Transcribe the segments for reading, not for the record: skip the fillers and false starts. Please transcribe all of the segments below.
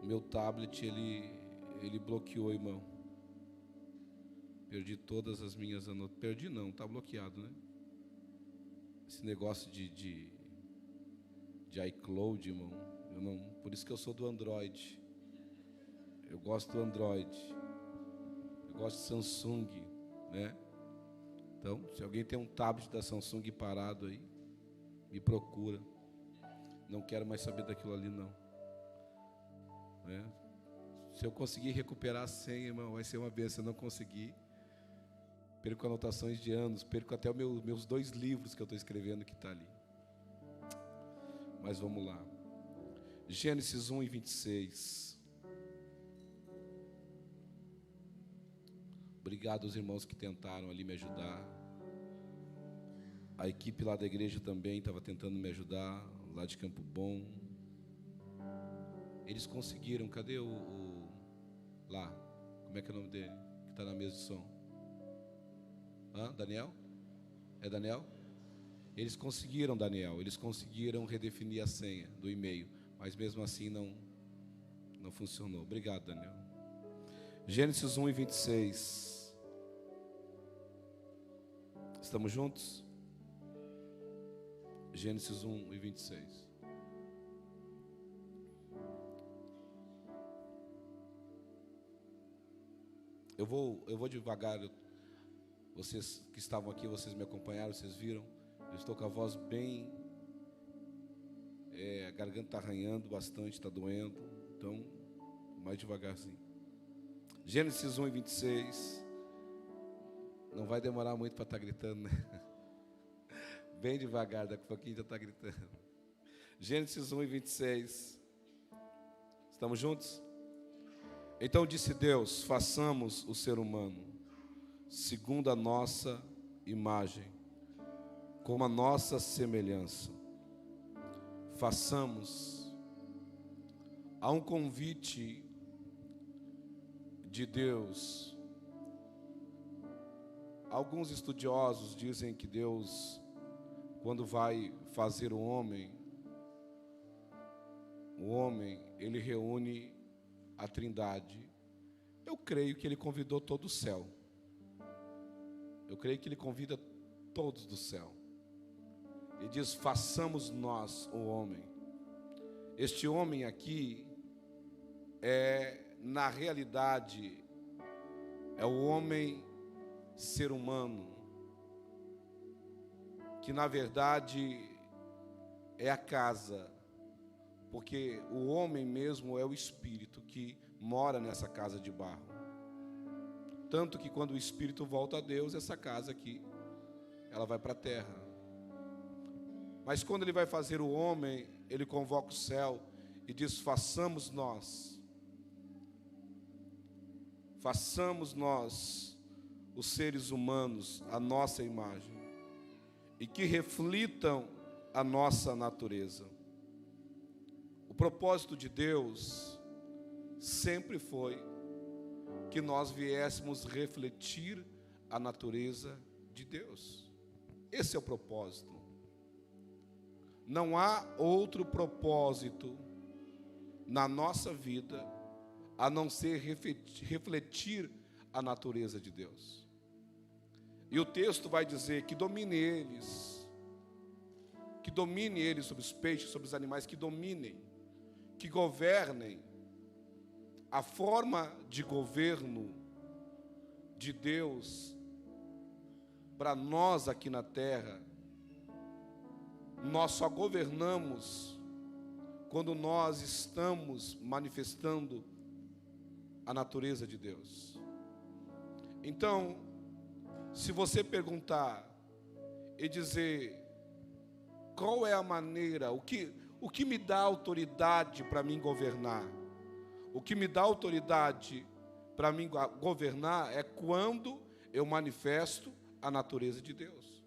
meu tablet, ele bloqueou, irmão. Perdi todas as minhas anotações. Perdi não, está bloqueado, né? Esse negócio de iCloud, irmão. Eu não, por isso que eu sou do Android. Eu gosto do Android. Eu gosto de Samsung, né? Então, se alguém tem um tablet da Samsung parado aí, me procura. Não quero mais saber daquilo ali, não. Né? Se eu conseguir recuperar a senha, irmão, vai ser uma bênção. Se eu não conseguir, perco anotações de anos, perco até os meus 2 livros que eu estou escrevendo que está ali. Mas vamos lá. Gênesis 1 e 26. Obrigado aos irmãos que tentaram ali me ajudar. A equipe lá da igreja também estava tentando me ajudar, lá de Campo Bom. Eles conseguiram. Cadê lá? Como é que é o nome dele? Que está na mesa de som. Daniel? É Daniel? Eles conseguiram, Daniel. Eles conseguiram redefinir a senha do e-mail. Mas mesmo assim não funcionou. Obrigado, Daniel. Gênesis 1 e 26. Estamos juntos? Gênesis 1 e 26. Eu vou devagar. Vocês que estavam aqui, vocês me acompanharam, vocês viram? Eu estou com a voz bem... a garganta está arranhando bastante, está doendo. Então, mais devagarzinho. Gênesis 1 e 26. Não vai demorar muito para estar gritando, né? Bem devagar, daqui a pouquinho já está gritando. Gênesis 1 e 26. Estamos juntos? Então disse Deus: façamos o ser humano segundo a nossa imagem, como a nossa semelhança. Façamos. Há um convite de Deus. Alguns estudiosos dizem que Deus, quando vai fazer o homem, ele reúne a Trindade. Eu creio que ele convidou todo o céu. Eu creio que ele convida todos do céu. Ele diz: façamos nós o homem. Este homem aqui na realidade, é o homem ser humano, que na verdade é a casa, porque o homem mesmo é o espírito que mora nessa casa de barro. Tanto que quando o espírito volta a Deus, essa casa aqui, ela vai para a terra. Mas quando ele vai fazer o homem, ele convoca o céu e diz: façamos nós os seres humanos a nossa imagem, e que reflitam a nossa natureza. O propósito de Deus sempre foi que nós viéssemos refletir a natureza de Deus. Esse é o propósito. Não há outro propósito na nossa vida a não ser refletir a natureza de Deus. E o texto vai dizer que domine eles sobre os peixes, sobre os animais, que dominem, que governem. A forma de governo de Deus para nós aqui na terra, nós só governamos quando nós estamos manifestando a natureza de Deus. Então, se você perguntar e dizer qual é a maneira, o que me dá autoridade para mim governar? O que me dá autoridade para mim governar é quando eu manifesto a natureza de Deus.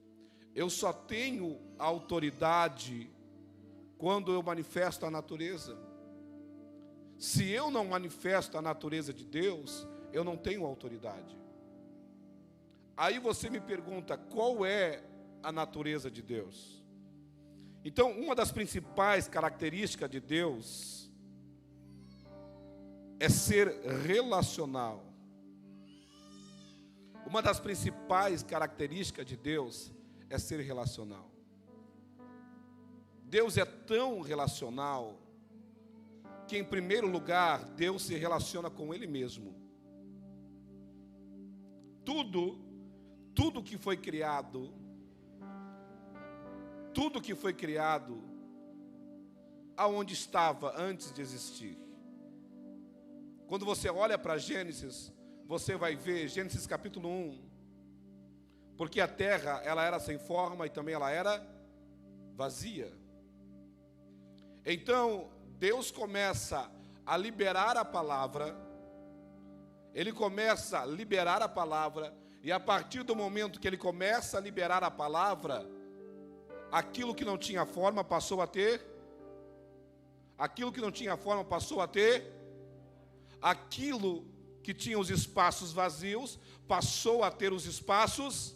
Eu só tenho autoridade quando eu manifesto a natureza. Se eu não manifesto a natureza de Deus, eu não tenho autoridade. Aí você me pergunta, qual é a natureza de Deus? Então, uma das principais características de Deus é ser relacional. Uma das principais características de Deus é ser relacional. Deus é tão relacional que, em primeiro lugar, Deus se relaciona com Ele mesmo. Tudo que foi criado, aonde estava antes de existir. Quando você olha para Gênesis, você vai ver Gênesis capítulo 1, porque a terra, ela era sem forma e também ela era vazia. Então, Deus começa a liberar a palavra, Ele começa a liberar a palavra, e a partir do momento que Ele começa a liberar a palavra, aquilo que não tinha forma passou a ter, aquilo que tinha os espaços vazios, passou a ter os espaços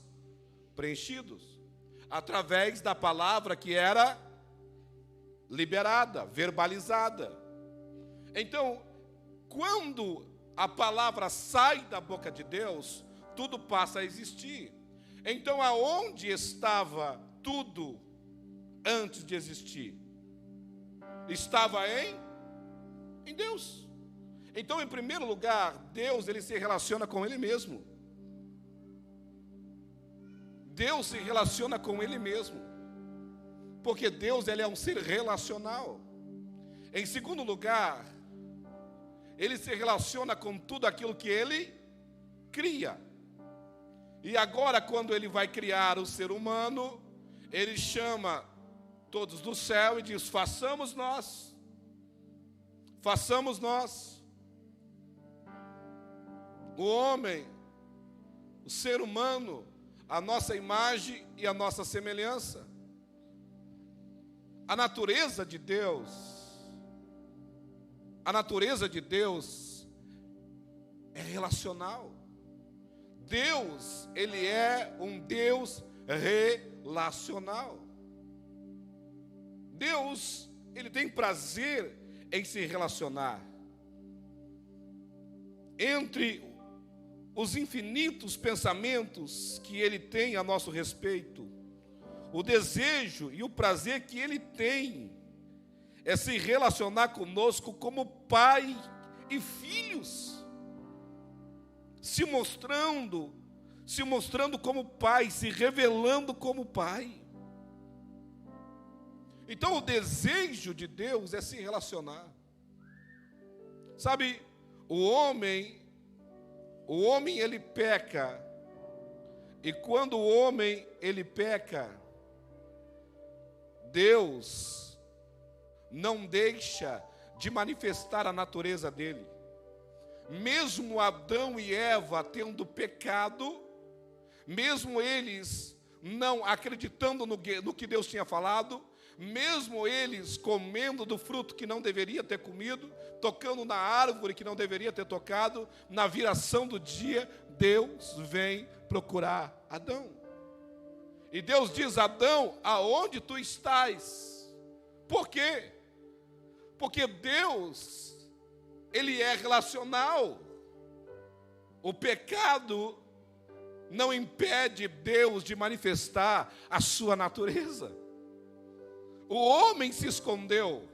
preenchidos, através da palavra que era liberada, verbalizada. Então, quando a palavra sai da boca de Deus, tudo passa a existir. Então, aonde estava tudo antes de existir? Estava em Deus. Então, em primeiro lugar, Deus, Ele se relaciona com Ele mesmo. Deus se relaciona com Ele mesmo, porque Deus, Ele é um ser relacional. Em segundo lugar, Ele se relaciona com tudo aquilo que Ele cria. E agora, quando Ele vai criar o ser humano, Ele chama todos do céu e diz: façamos nós. O homem, o ser humano, a nossa imagem e a nossa semelhança. A natureza de Deus é relacional. Deus, Ele é um Deus relacional. Deus, Ele tem prazer em se relacionar. Entre os infinitos pensamentos que Ele tem a nosso respeito, o desejo e o prazer que Ele tem é se relacionar conosco como pai e filhos, se mostrando como pai, se revelando como pai. Então, o desejo de Deus é se relacionar. Sabe, o homem ele peca, e quando o homem ele peca, Deus não deixa de manifestar a natureza dele. Mesmo Adão e Eva tendo pecado, mesmo eles não acreditando no que Deus tinha falado, mesmo eles comendo do fruto que não deveria ter comido, tocando na árvore que não deveria ter tocado, na viração do dia, Deus vem procurar Adão. E Deus diz: Adão, aonde tu estás? Por quê? Porque Deus, Ele é relacional. O pecado não impede Deus de manifestar a sua natureza. O homem se escondeu,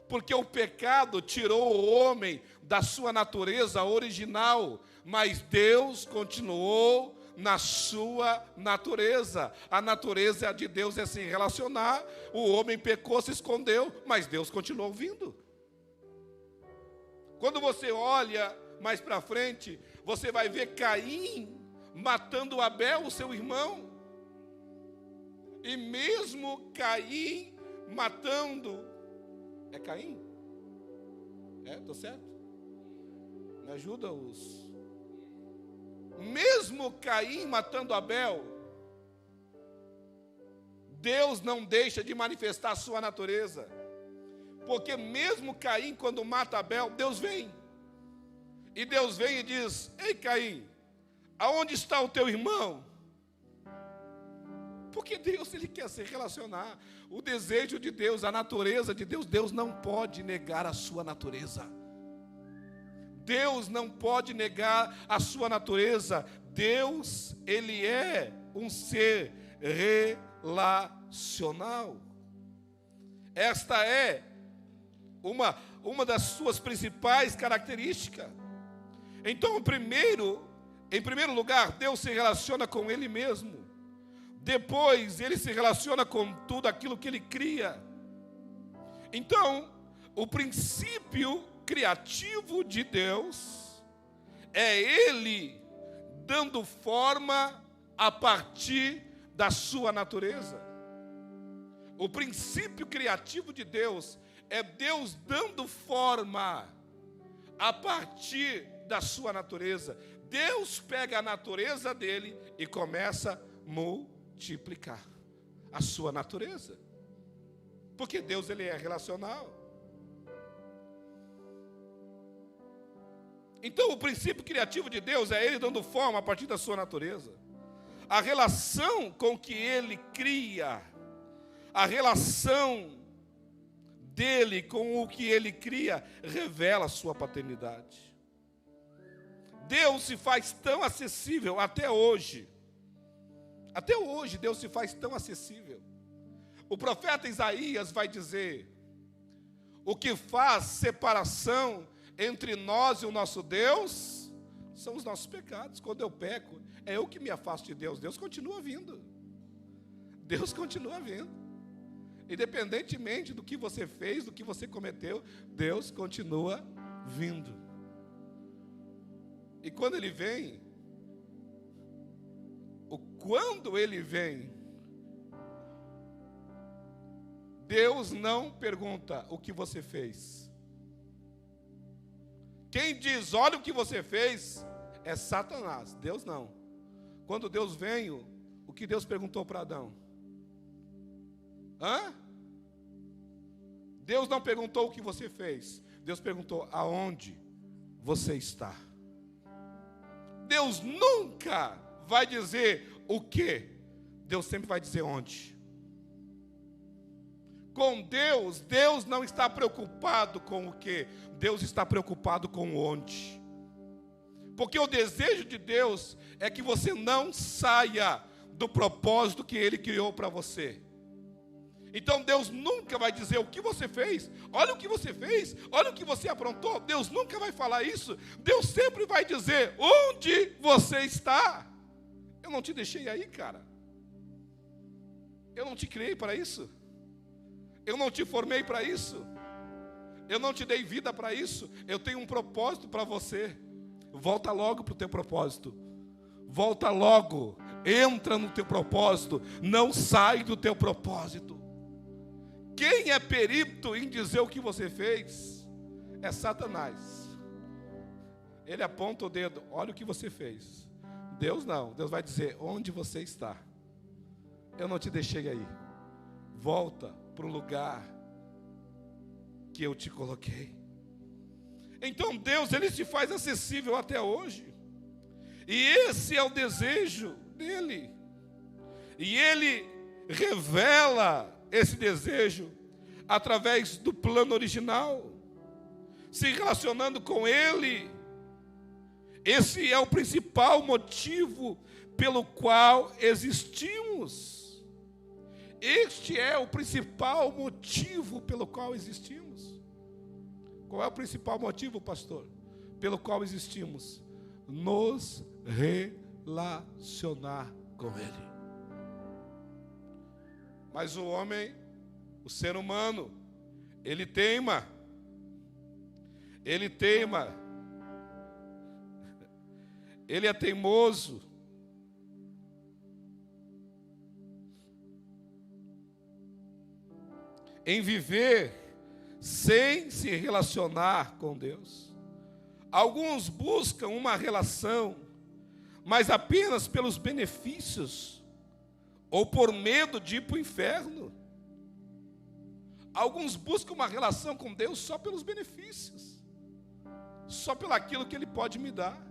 porque o pecado tirou o homem da sua natureza original, mas Deus continuou na sua natureza. A natureza de Deus é se relacionar. O homem pecou, se escondeu, mas Deus continuou vindo. Quando você olha mais para frente, você vai ver Caim matando Abel, o seu irmão. E mesmo Caim matando... É Caim? Estou certo? Me ajuda os... Mesmo Caim matando Abel, Deus não deixa de manifestar a sua natureza. Porque mesmo Caim, quando mata Abel, Deus vem. E Deus vem e diz: ei Caim, aonde está o teu irmão? Porque Deus, Ele quer se relacionar. O desejo de Deus, a natureza de Deus, Deus não pode negar a sua natureza. Deus não pode negar a sua natureza. Deus, Ele é um ser relacional. Esta é uma das suas principais características. Então, em primeiro lugar, Deus se relaciona com Ele mesmo. Depois, Ele se relaciona com tudo aquilo que Ele cria. Então, o princípio criativo de Deus é Ele dando forma a partir da sua natureza. O princípio criativo de Deus é Deus dando forma a partir da sua natureza. Deus pega a natureza dele e começa a multiplicar a sua natureza. Porque Deus, ele é relacional. Então, o princípio criativo de Deus é Ele dando forma a partir da sua natureza. A relação com que Ele cria, a relação dele com o que Ele cria, revela a sua paternidade. Deus se faz tão acessível até hoje. Até hoje Deus se faz tão acessível. O profeta Isaías vai dizer: o que faz separação entre nós e o nosso Deus são os nossos pecados. Quando eu peco, é eu que me afasto de Deus. Deus continua vindo. Deus continua vindo. Independentemente do que você fez, do que você cometeu, Deus continua vindo. E quando Ele vem, Deus não pergunta o que você fez. Quem diz, olha o que você fez, é Satanás. Deus não. Quando Deus veio, o que Deus perguntou para Adão? Deus não perguntou o que você fez. Deus perguntou aonde você está. Deus nunca vai dizer o que. Deus sempre vai dizer onde. Com Deus, Deus não está preocupado com o que. Deus está preocupado com onde. Porque o desejo de Deus é que você não saia do propósito que Ele criou para você. Então Deus nunca vai dizer o que você fez, olha o que você fez, olha o que você aprontou. Deus nunca vai falar isso. Deus sempre vai dizer onde você está. Eu não te deixei aí, cara. Eu não te criei para isso. Eu não te formei para isso. Eu não te dei vida para isso. Eu tenho um propósito para você. Volta logo para o teu propósito. Volta logo. Entra no teu propósito. Não sai do teu propósito. Quem é perito em dizer o que você fez é Satanás. Ele aponta o dedo, olha o que você fez. Deus não, Deus vai dizer onde você está. Eu não te deixei aí. Volta para o lugar que eu te coloquei. Então Deus, Ele se faz acessível até hoje. E esse é o desejo dEle. E Ele revela esse desejo através do plano original, se relacionando com Ele. Esse é o principal motivo pelo qual existimos. Este é o principal motivo pelo qual existimos. Qual é o principal motivo, pastor? Pelo qual existimos? Nos relacionar com Ele. Mas o homem, o ser humano, ele teima. Ele teima. Ele é teimoso. Em viver sem se relacionar com Deus. Alguns buscam uma relação, mas apenas pelos benefícios, ou por medo de ir para o inferno. Alguns buscam uma relação com Deus só pelos benefícios, só pelo aquilo que Ele pode me dar.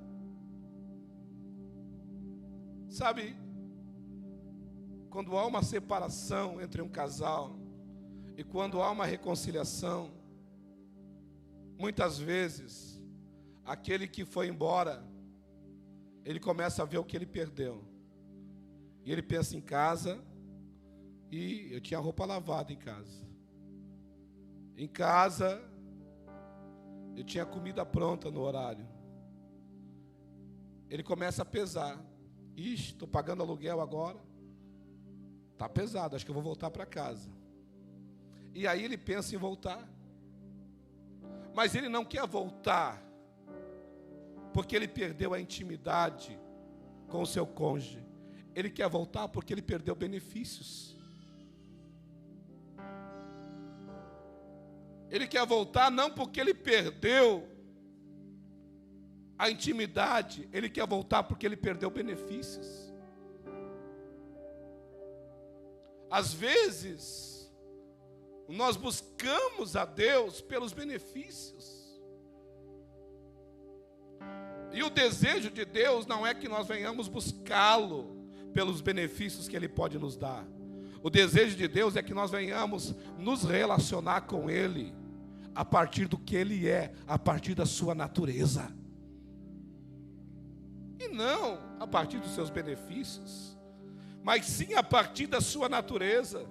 Sabe, quando há uma separação entre um casal, e quando há uma reconciliação, muitas vezes, aquele que foi embora, ele começa a ver o que ele perdeu. E ele pensa em casa, e eu tinha roupa lavada em casa. Em casa, eu tinha comida pronta no horário. Ele começa a pesar. Ixi, estou pagando aluguel agora. Está pesado, acho que eu vou voltar para casa. E aí ele pensa em voltar. Mas ele não quer voltar, porque ele perdeu a intimidade com o seu cônjuge. Ele quer voltar porque ele perdeu benefícios. Ele quer voltar não porque ele perdeu a intimidade, ele quer voltar porque ele perdeu benefícios. Às vezes, nós buscamos a Deus pelos benefícios. E o desejo de Deus não é que nós venhamos buscá-lo pelos benefícios que Ele pode nos dar. O desejo de Deus é que nós venhamos nos relacionar com Ele a partir do que Ele é, a partir da sua natureza. E não a partir dos seus benefícios, mas sim a partir da sua natureza.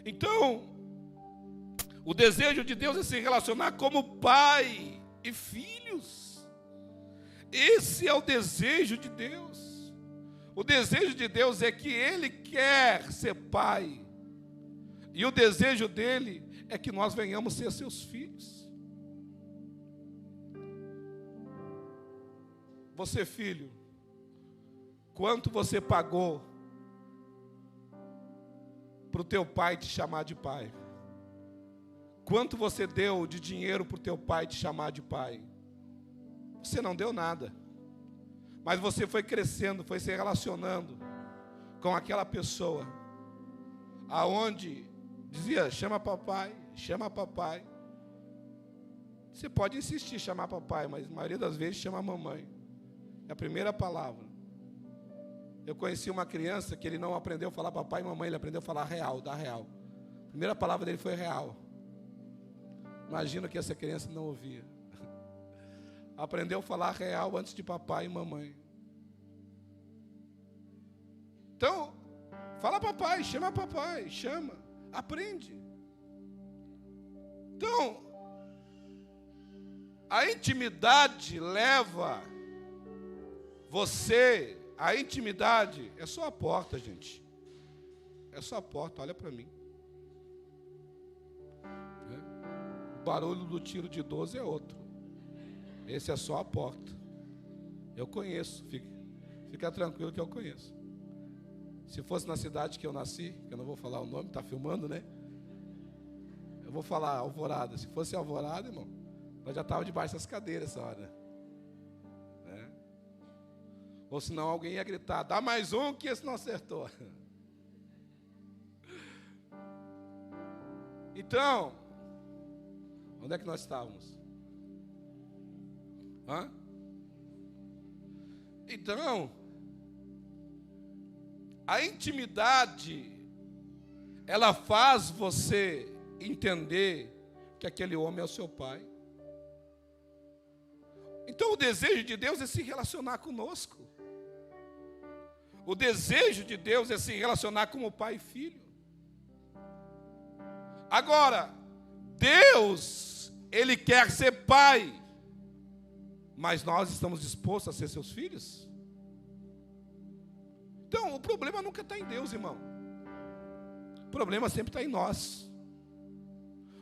Então, o desejo de Deus é se relacionar como pai e filhos. Esse é o desejo de Deus. O desejo de Deus é que Ele quer ser pai. E o desejo dele é que nós venhamos ser seus filhos. Você, filho, quanto você pagou para o teu pai te chamar de pai? Quanto você deu de dinheiro para o teu pai te chamar de pai? Você não deu nada. Mas você foi crescendo, foi se relacionando com aquela pessoa, aonde dizia, chama papai, chama papai. Você pode insistir em chamar papai, mas a maioria das vezes chama mamãe. É a primeira palavra. Eu conheci uma criança que ele não aprendeu a falar papai e mamãe, ele aprendeu a falar real, da real. A primeira palavra dele foi real. Imagina que essa criança não ouvia. Aprendeu a falar real antes de papai e mamãe. Então, fala papai, chama, aprende. Então, a intimidade leva você, a intimidade é só a porta, gente. É só a porta, olha para mim. O barulho do tiro de 12 é outro. Esse é só a porta. Eu conheço, fica tranquilo que eu conheço. Se fosse na cidade que eu nasci, que eu não vou falar o nome, está filmando, né? Eu vou falar Alvorada. Se fosse Alvorada, irmão, nós já estávamos debaixo das cadeiras essa hora. Né? Ou senão alguém ia gritar, dá mais um que esse não acertou. Então, onde é que nós estávamos? Então, a intimidade, ela faz você entender que aquele homem é o seu pai. Então, o desejo de Deus é se relacionar conosco. O desejo de Deus é se relacionar como pai e filho. Agora, Deus, Ele quer ser pai, mas nós estamos dispostos a ser seus filhos? Então, o problema nunca está em Deus, irmão. O problema sempre está em nós.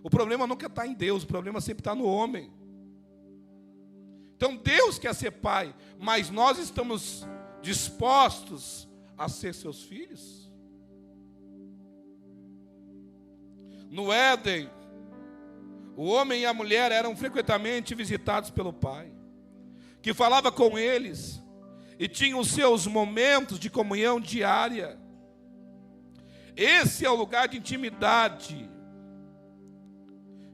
O problema nunca está em Deus, o problema sempre está no homem. Então, Deus quer ser pai, mas nós estamos dispostos a ser seus filhos? No Éden, o homem e a mulher eram frequentemente visitados pelo pai, que falava com eles e tinha os seus momentos de comunhão diária. Esse é o lugar de intimidade,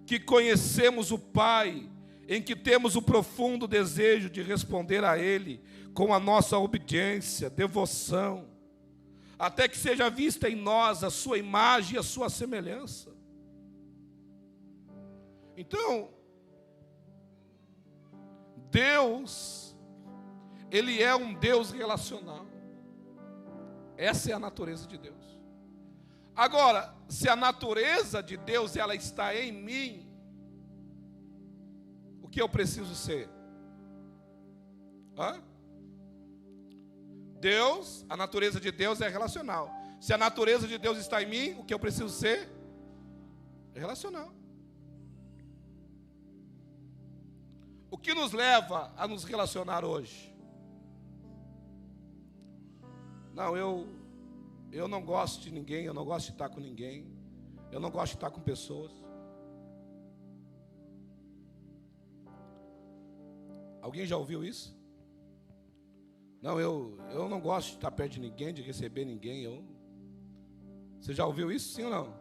que conhecemos o Pai, em que temos o profundo desejo de responder a Ele com a nossa obediência, devoção, até que seja vista em nós a sua imagem e a sua semelhança. Então, Deus, Ele é um Deus relacional. Essa é a natureza de Deus. Agora, se a natureza de Deus ela está em mim, o que eu preciso ser? Deus, a natureza de Deus é relacional. Se a natureza de Deus está em mim, o que eu preciso ser? É relacional. O que nos leva a nos relacionar hoje? Não, eu não gosto de ninguém, eu não gosto de estar com ninguém, eu não gosto de estar com pessoas. Alguém já ouviu isso? Não, eu não gosto de estar perto de ninguém, de receber ninguém. Você já ouviu isso, sim ou não?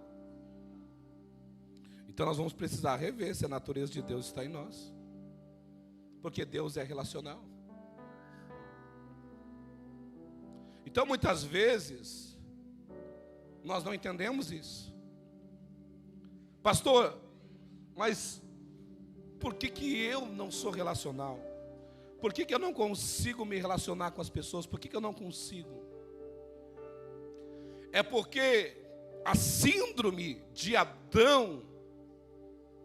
Então nós vamos precisar rever se a natureza de Deus está em nós. Porque Deus é relacional. Então muitas vezes nós não entendemos isso. Pastor, mas por que eu não sou relacional? Por que eu não consigo me relacionar com as pessoas? Por que eu não consigo? É porque a síndrome de Adão,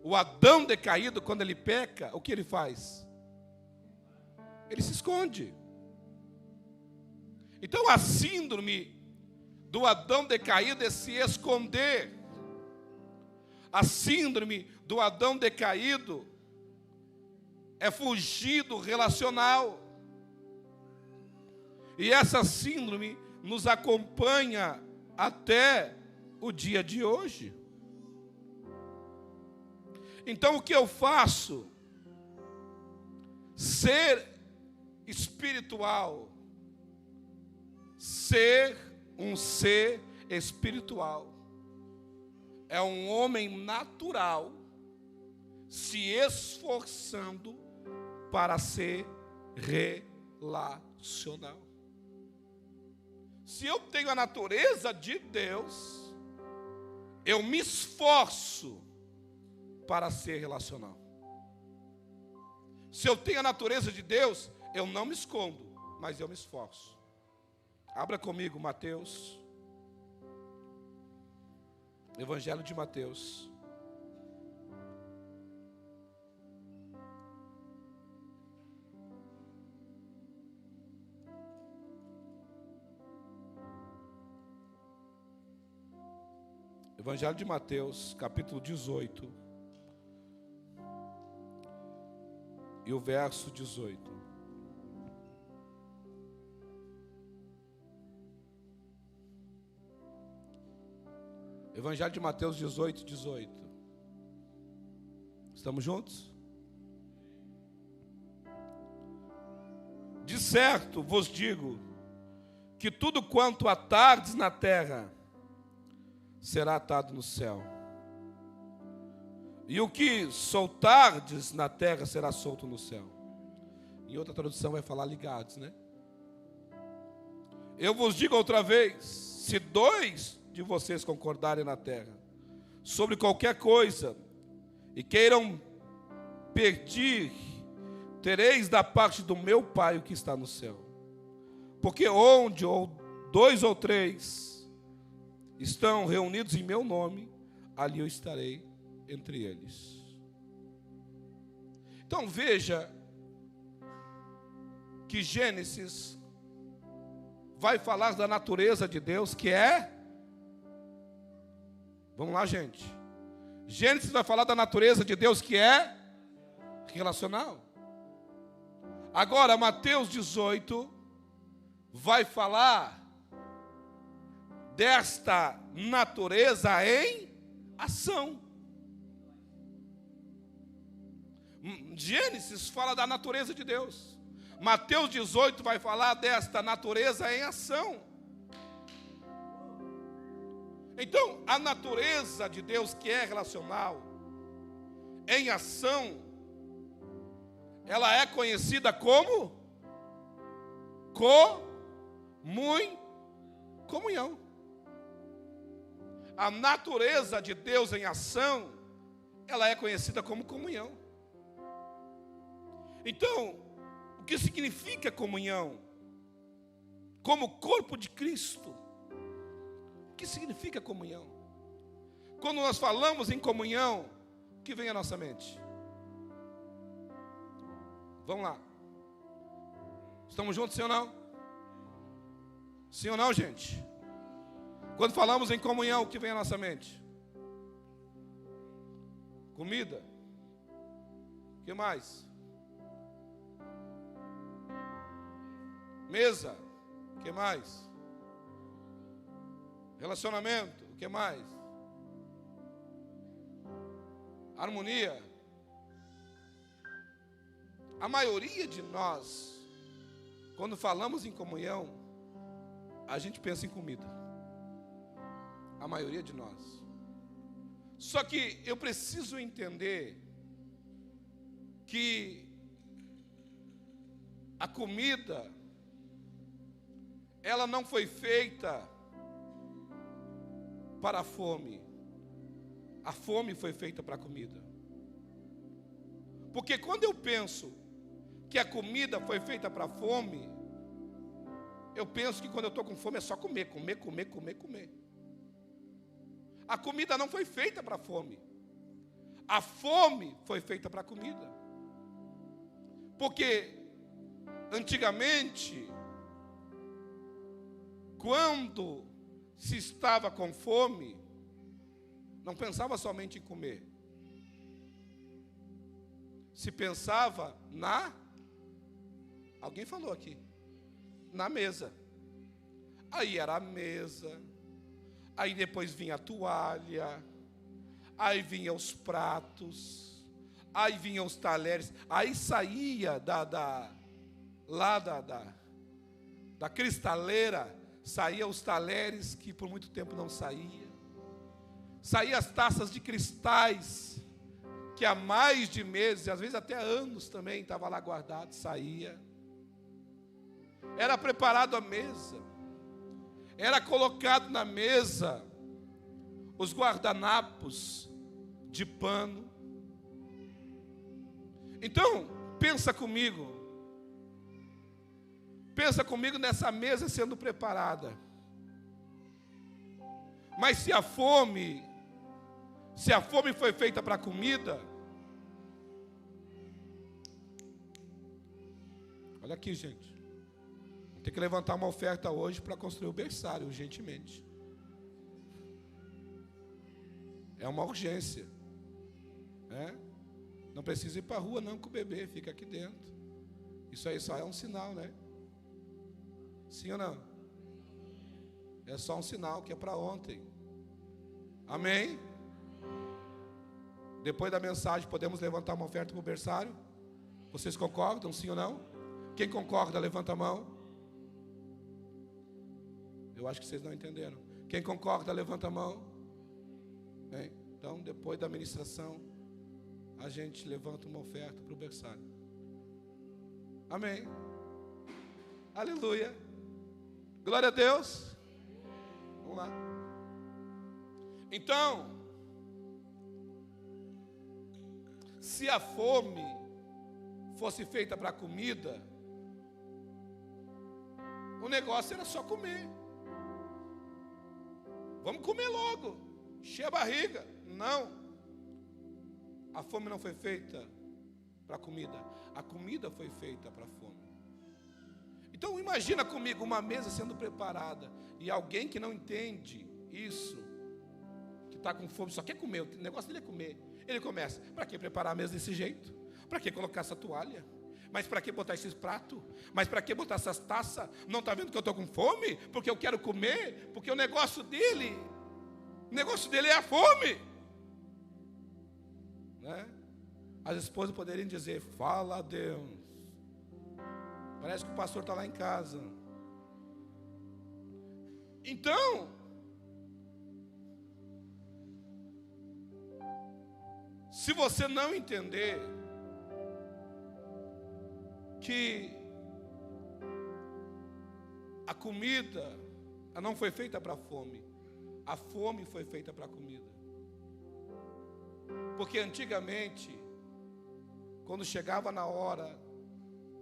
o Adão decaído, quando ele peca, o que ele faz? Ele se esconde. Então a síndrome do Adão decaído é se esconder. A síndrome do Adão decaído é fugir do relacional. E essa síndrome nos acompanha até o dia de hoje. Então o que eu faço? Ser espiritual. Ser um ser espiritual. É um homem natural se esforçando para ser relacional. Se eu tenho a natureza de Deus, eu me esforço para ser relacional. Se eu tenho a natureza de Deus, eu não me escondo, mas eu me esforço. Abra comigo Mateus. Evangelho de Mateus. Evangelho de Mateus, capítulo 18. E o verso 18. Evangelho de Mateus 18, 18. Estamos juntos? De certo vos digo que tudo quanto atardes na terra será atado no céu, e o que soltardes na terra será solto no céu. Em outra tradução vai falar ligados, né? Eu vos digo outra vez, se dois de vocês concordarem na terra sobre qualquer coisa e queiram pedir, tereis da parte do meu Pai o que está no céu. Porque onde ou dois ou três estão reunidos em meu nome, ali eu estarei entre eles. Então veja que Gênesis vai falar da natureza de Deus, que é... Vamos lá, gente. Gênesis vai falar da natureza de Deus, que é relacional. Agora, Mateus 18 vai falar desta natureza em ação. Gênesis fala da natureza de Deus. Mateus 18 vai falar desta natureza em ação. Então, a natureza de Deus, que é relacional, em ação, ela é conhecida como comunhão. A natureza de Deus em ação, ela é conhecida como comunhão. Então, o que significa comunhão? Como corpo de Cristo. O que significa comunhão? Quando nós falamos em comunhão, o que vem à nossa mente? Vamos lá. Estamos juntos, sim ou não? Sim ou não, gente? Quando falamos em comunhão, o que vem à nossa mente? Comida. O que mais? Mesa. O que mais? Relacionamento. O que mais? Harmonia. A maioria de nós, quando falamos em comunhão, a gente pensa em comida. A maioria de nós. Só que eu preciso entender que a comida, ela não foi feita para a fome. A fome foi feita para a comida. Porque quando eu penso que a comida foi feita para a fome, eu penso que quando eu estou com fome é só comer, comer, comer, comer, comer. A comida não foi feita para a fome. A fome foi feita para a comida. Porque antigamente, quando se estava com fome, não pensava somente em comer. Se pensava alguém falou aqui, na mesa. Aí era a mesa, aí depois vinha a toalha, aí vinha os pratos, aí vinham os talheres, aí saía da cristaleira, saía os talheres que por muito tempo não saía as taças de cristais, que há mais de meses, às vezes até anos também, estava lá guardado, saía. Era preparado a mesa, era colocado na mesa os guardanapos de pano. Então, pensa comigo nessa mesa sendo preparada. Mas se a fome foi feita para a comida, olha aqui, gente, tem que levantar uma oferta hoje para construir o berçário, urgentemente. É uma urgência, né? Não precisa ir para a rua não com o bebê, fica aqui dentro. Isso aí só é um sinal, né? Sim ou não? É só um sinal que é para ontem. Amém? Depois da mensagem podemos levantar uma oferta para o berçário? Vocês concordam, sim ou não? Quem concorda, levanta a mão. Eu acho que vocês não entenderam. Quem concorda, levanta a mão. Bem, então, depois da ministração, a gente levanta uma oferta para o berçário. Amém. Aleluia. Glória a Deus. Vamos lá. Então, se a fome fosse feita para comida, o negócio era só comer. Vamos comer logo, encher a barriga. Não. A fome não foi feita para a comida. A comida foi feita para a fome. Então imagina comigo uma mesa sendo preparada e alguém que não entende isso, que está com fome, só quer comer, o negócio dele é comer. Ele começa, para que preparar a mesa desse jeito? Para que colocar essa toalha? Mas para que botar esses pratos? Mas para que botar essas taças? Não está vendo que eu estou com fome? Porque eu quero comer? Porque o negócio dele é a fome. Né? As esposas poderiam dizer, fala a Deus. Parece que o pastor está lá em casa. Então, se você não entender que a comida não foi feita para a fome, a fome foi feita para a comida. Porque antigamente, quando chegava na hora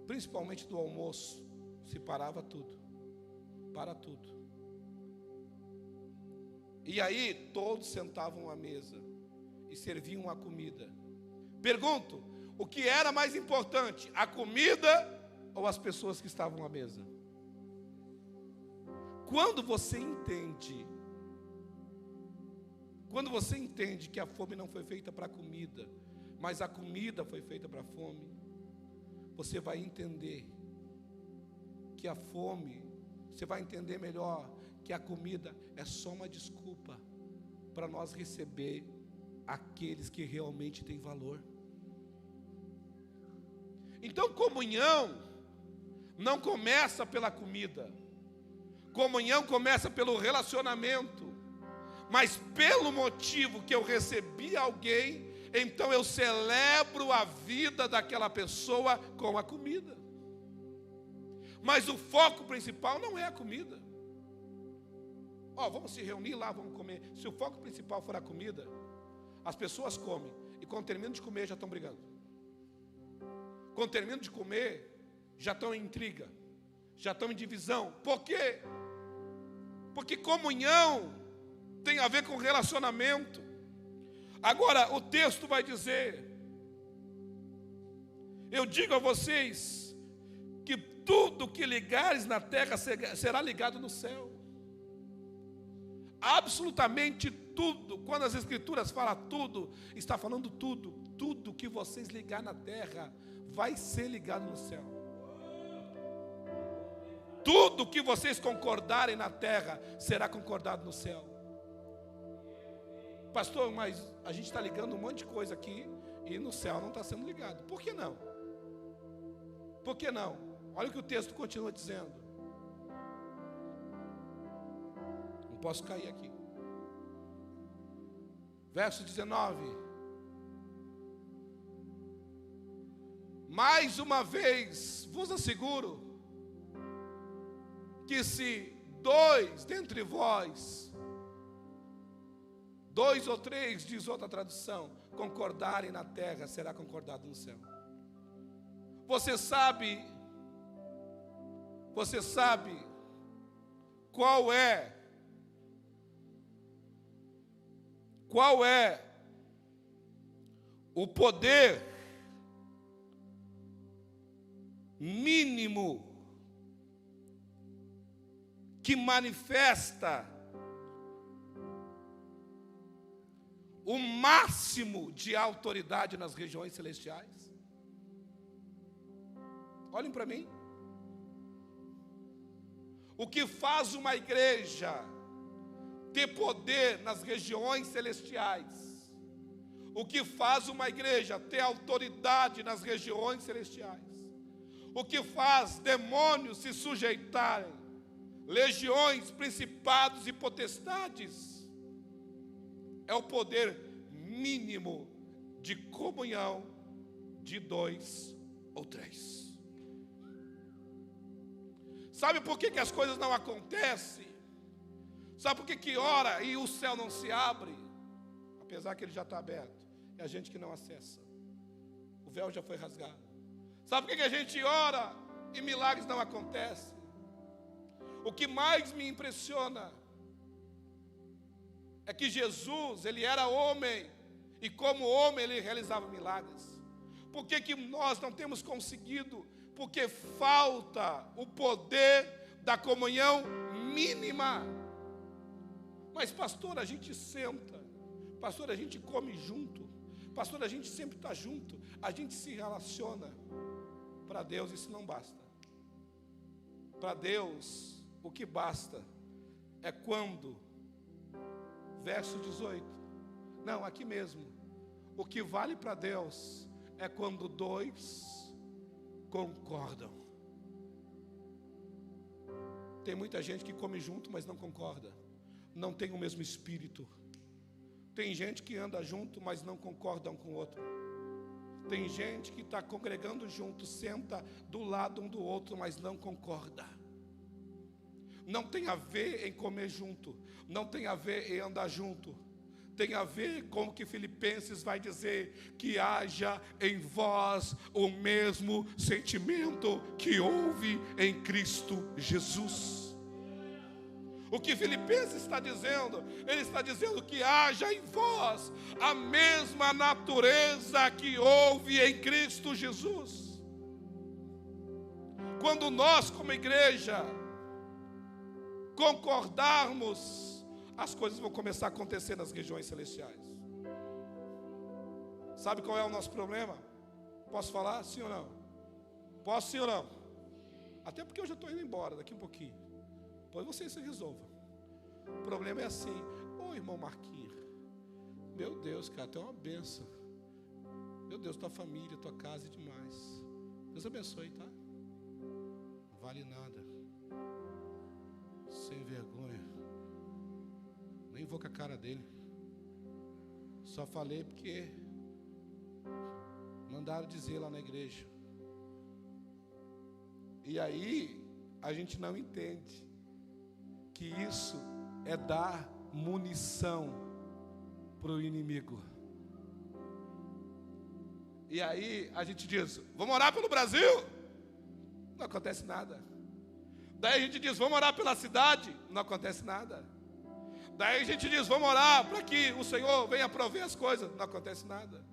principalmente do almoço, se parava tudo. Para tudo. E aí todos sentavam à mesa e serviam a comida. Pergunto, o que era mais importante, a comida ou as pessoas que estavam à mesa? Quando você entende que a fome não foi feita para a comida, mas a comida foi feita para a fome, você vai entender que a fome, você vai entender melhor que a comida é só uma desculpa para nós receber aqueles que realmente têm valor. Então, comunhão não começa pela comida. Comunhão começa pelo relacionamento. Mas pelo motivo que eu recebi alguém, então eu celebro a vida daquela pessoa com a comida. Mas o foco principal não é a comida. Vamos se reunir lá, vamos comer. Se o foco principal for a comida, as pessoas comem. E quando terminam de comer, já estão brigando. Quando terminam de comer, já estão em intriga. Já estão em divisão. Por quê? Porque comunhão tem a ver com relacionamento. Agora, o texto vai dizer: eu digo a vocês que tudo que ligares na terra será ligado no céu. Absolutamente tudo. Quando as escrituras falam tudo, está falando tudo. Tudo que vocês ligar na terra vai ser ligado no céu. Tudo que vocês concordarem na terra será concordado no céu. Pastor, mas a gente está ligando um monte de coisa aqui e no céu não está sendo ligado. Por que não? Por que não? Olha o que o texto continua dizendo. Não posso cair aqui. Verso 19. Mais uma vez vos asseguro que se dois dentre vós, 2 ou 3, diz outra tradução, concordarem na terra, será concordado no céu. Você sabe qual é o poder mínimo que manifesta o máximo de autoridade nas regiões celestiais? Olhem para mim. O que faz uma igreja ter poder nas regiões celestiais? O que faz uma igreja ter autoridade nas regiões celestiais? O que faz demônios se sujeitarem? Legiões, principados e potestades? É o poder mínimo de comunhão de 2 ou 3. Sabe por que as coisas não acontecem? Sabe por que ora e o céu não se abre? Apesar que ele já está aberto. É a gente que não acessa. O véu já foi rasgado. Sabe por que a gente ora e milagres não acontecem? O que mais me impressiona é que Jesus, ele era homem, e como homem ele realizava milagres. Por que nós não temos conseguido? Porque falta o poder da comunhão mínima. Mas pastor, a gente senta, pastor, a gente come junto, pastor, a gente sempre está junto, a gente se relaciona. Para Deus isso não basta. Para Deus o que basta é quando, verso 18, não, aqui mesmo, o que vale para Deus é quando 2 concordam. Tem muita gente que come junto, mas não concorda, não tem o mesmo espírito. Tem gente que anda junto, mas não concorda um com o outro. Tem gente que está congregando junto, senta do lado um do outro, mas não concorda. Não tem a ver em comer junto, não tem a ver em andar junto, tem a ver com o que Filipenses vai dizer, que haja em vós o mesmo sentimento que houve em Cristo Jesus. O que Filipenses está dizendo? Ele está dizendo que haja em vós a mesma natureza que houve em Cristo Jesus. Quando nós, como igreja, concordarmos, as coisas vão começar a acontecer nas regiões celestiais. Sabe qual é o nosso problema? Posso falar? Sim ou não? Posso, sim ou não? Até porque eu já estou indo embora daqui um pouquinho. Depois vocês se resolvam. O problema é assim: ô irmão Marquinhos, meu Deus, cara, tu é uma bênção. Meu Deus, tua família, tua casa é demais. Deus abençoe, tá? Não vale nada. Sem vergonha. Nem vou com a cara dele. Só falei porque mandaram dizer lá na igreja. E aí a gente não entende que isso é dar munição para o inimigo. E aí a gente diz: vamos orar pelo Brasil? Não acontece nada. Daí a gente diz: vamos orar pela cidade? Não acontece nada. Daí a gente diz: vamos orar para que o Senhor venha prover as coisas. Não acontece nada.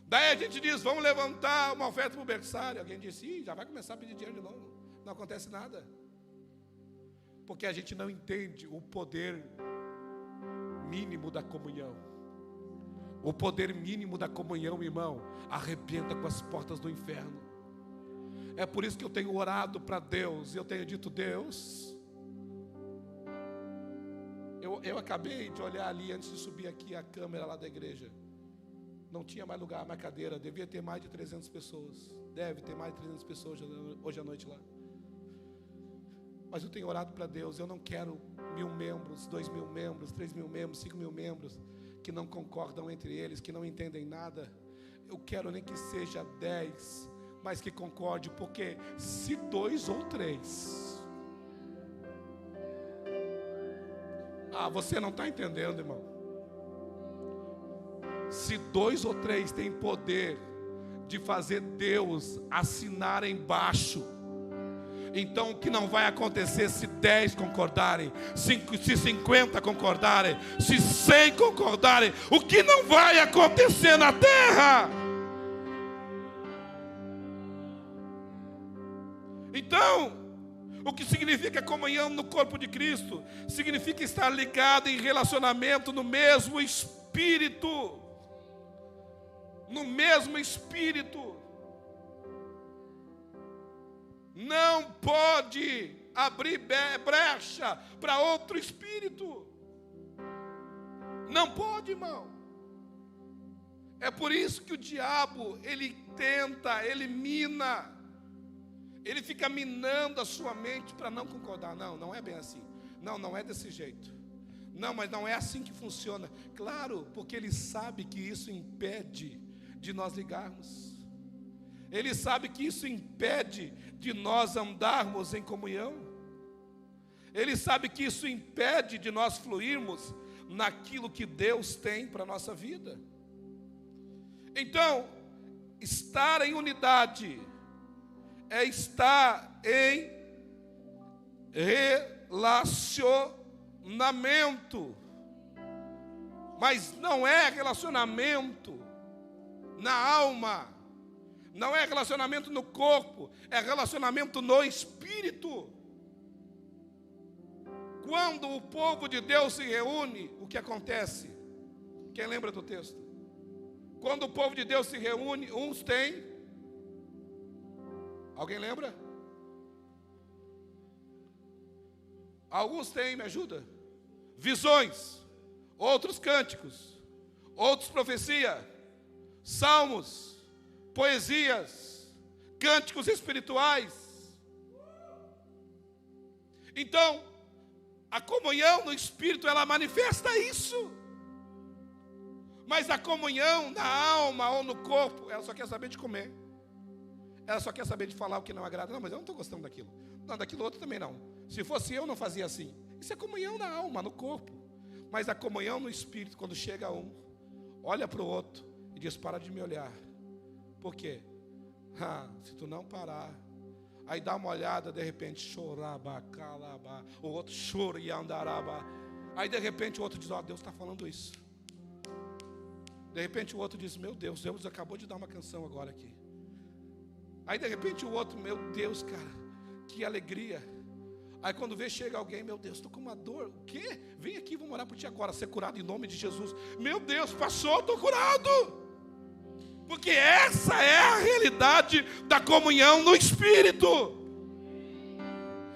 Daí a gente diz: vamos levantar uma oferta para o berçário. Alguém diz: sim, já vai começar a pedir dinheiro de novo. Não acontece nada. Porque a gente não entende o poder mínimo da comunhão. O poder mínimo da comunhão, irmão, arrebenta com as portas do inferno. É por isso que eu tenho orado para Deus. E eu tenho dito: Deus, eu acabei de olhar ali antes de subir aqui a câmera lá da igreja. Não tinha mais lugar, mais cadeira. Devia ter mais de 300 pessoas. Deve ter mais de 300 pessoas hoje à noite lá. Mas eu tenho orado para Deus. Eu não quero 1.000 membros, 2.000 membros, 3.000 membros, 5.000 membros que não concordam entre eles, que não entendem nada. Eu quero nem que seja 10, mas que concorde, porque se 2 ou 3... você não está entendendo, irmão. Se 2 ou 3 têm poder de fazer Deus assinar embaixo, então o que não vai acontecer se 10 concordarem, se 50 concordarem, se 100 concordarem? O que não vai acontecer na terra? Então, o que significa comunhão no corpo de Cristo? Significa estar ligado em relacionamento no mesmo Espírito. No mesmo Espírito. Não pode abrir brecha para outro espírito. Não pode, irmão. É por isso que o diabo, ele tenta, ele mina. Ele fica minando a sua mente para não concordar. Não, não é bem assim. Não, não é desse jeito. Não, mas não é assim que funciona. Claro, porque ele sabe que isso impede de nós ligarmos. Ele sabe que isso impede de nós andarmos em comunhão. Ele sabe que isso impede de nós fluirmos naquilo que Deus tem para a nossa vida. Então, estar em unidade é estar em relacionamento. Mas não é relacionamento na alma. Não é relacionamento no corpo, é relacionamento no espírito. Quando o povo de Deus se reúne, o que acontece? Quem lembra do texto? Quando o povo de Deus se reúne, uns têm... Alguém lembra? Alguns têm, me ajuda? Visões, outros cânticos, outros profecia, salmos, poesias, cânticos espirituais. Então, a comunhão no Espírito, ela manifesta isso. Mas a comunhão na alma ou no corpo, ela só quer saber de comer. Ela só quer saber de falar o que não agrada. Não, mas eu não estou gostando daquilo. Não, daquilo outro também não. Se fosse eu, não fazia assim. Isso é comunhão na alma, no corpo. Mas a comunhão no Espírito, quando chega um, olha para o outro e diz: para de me olhar. Por quê? Se tu não parar, aí dá uma olhada, de repente, choraba, calaba, o outro chora e andaraba. Aí de repente o outro diz: ó, Deus está falando isso. De repente o outro diz: meu Deus, Deus acabou de dar uma canção agora aqui. Aí de repente o outro: meu Deus, cara, que alegria. Aí quando vê, chega alguém: meu Deus, estou com uma dor. O quê? Vem aqui, vamos orar por ti agora, ser curado em nome de Jesus. Meu Deus, passou, estou curado. Porque essa é a realidade da comunhão no Espírito.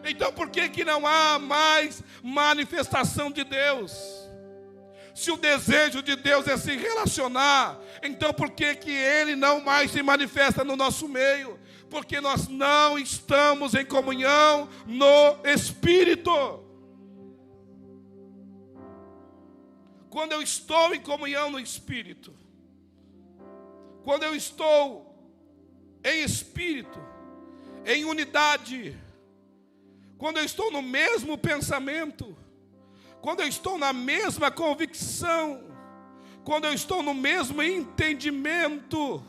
Então por que não há mais manifestação de Deus? Se o desejo de Deus é se relacionar, então por que Ele não mais se manifesta no nosso meio? Porque nós não estamos em comunhão no Espírito. Quando eu estou em comunhão no Espírito, quando eu estou em Espírito, em unidade, quando eu estou no mesmo pensamento, quando eu estou na mesma convicção, quando eu estou no mesmo entendimento,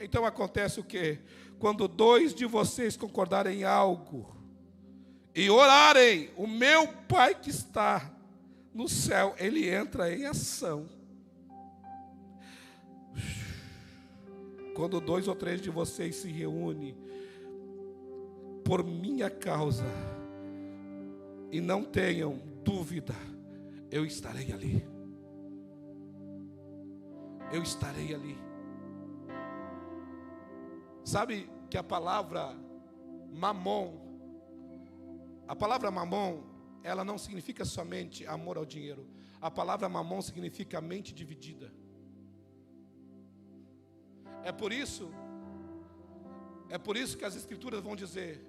então acontece o quê? Quando dois de vocês concordarem em algo e orarem, o meu Pai que está no céu, Ele entra em ação. Quando 2 ou 3 de vocês se reúnem por minha causa, e não tenham dúvida, eu estarei ali. Eu estarei ali. Sabe que a palavra mamon, ela não significa somente amor ao dinheiro. A palavra mamon significa mente dividida. É por isso que as Escrituras vão dizer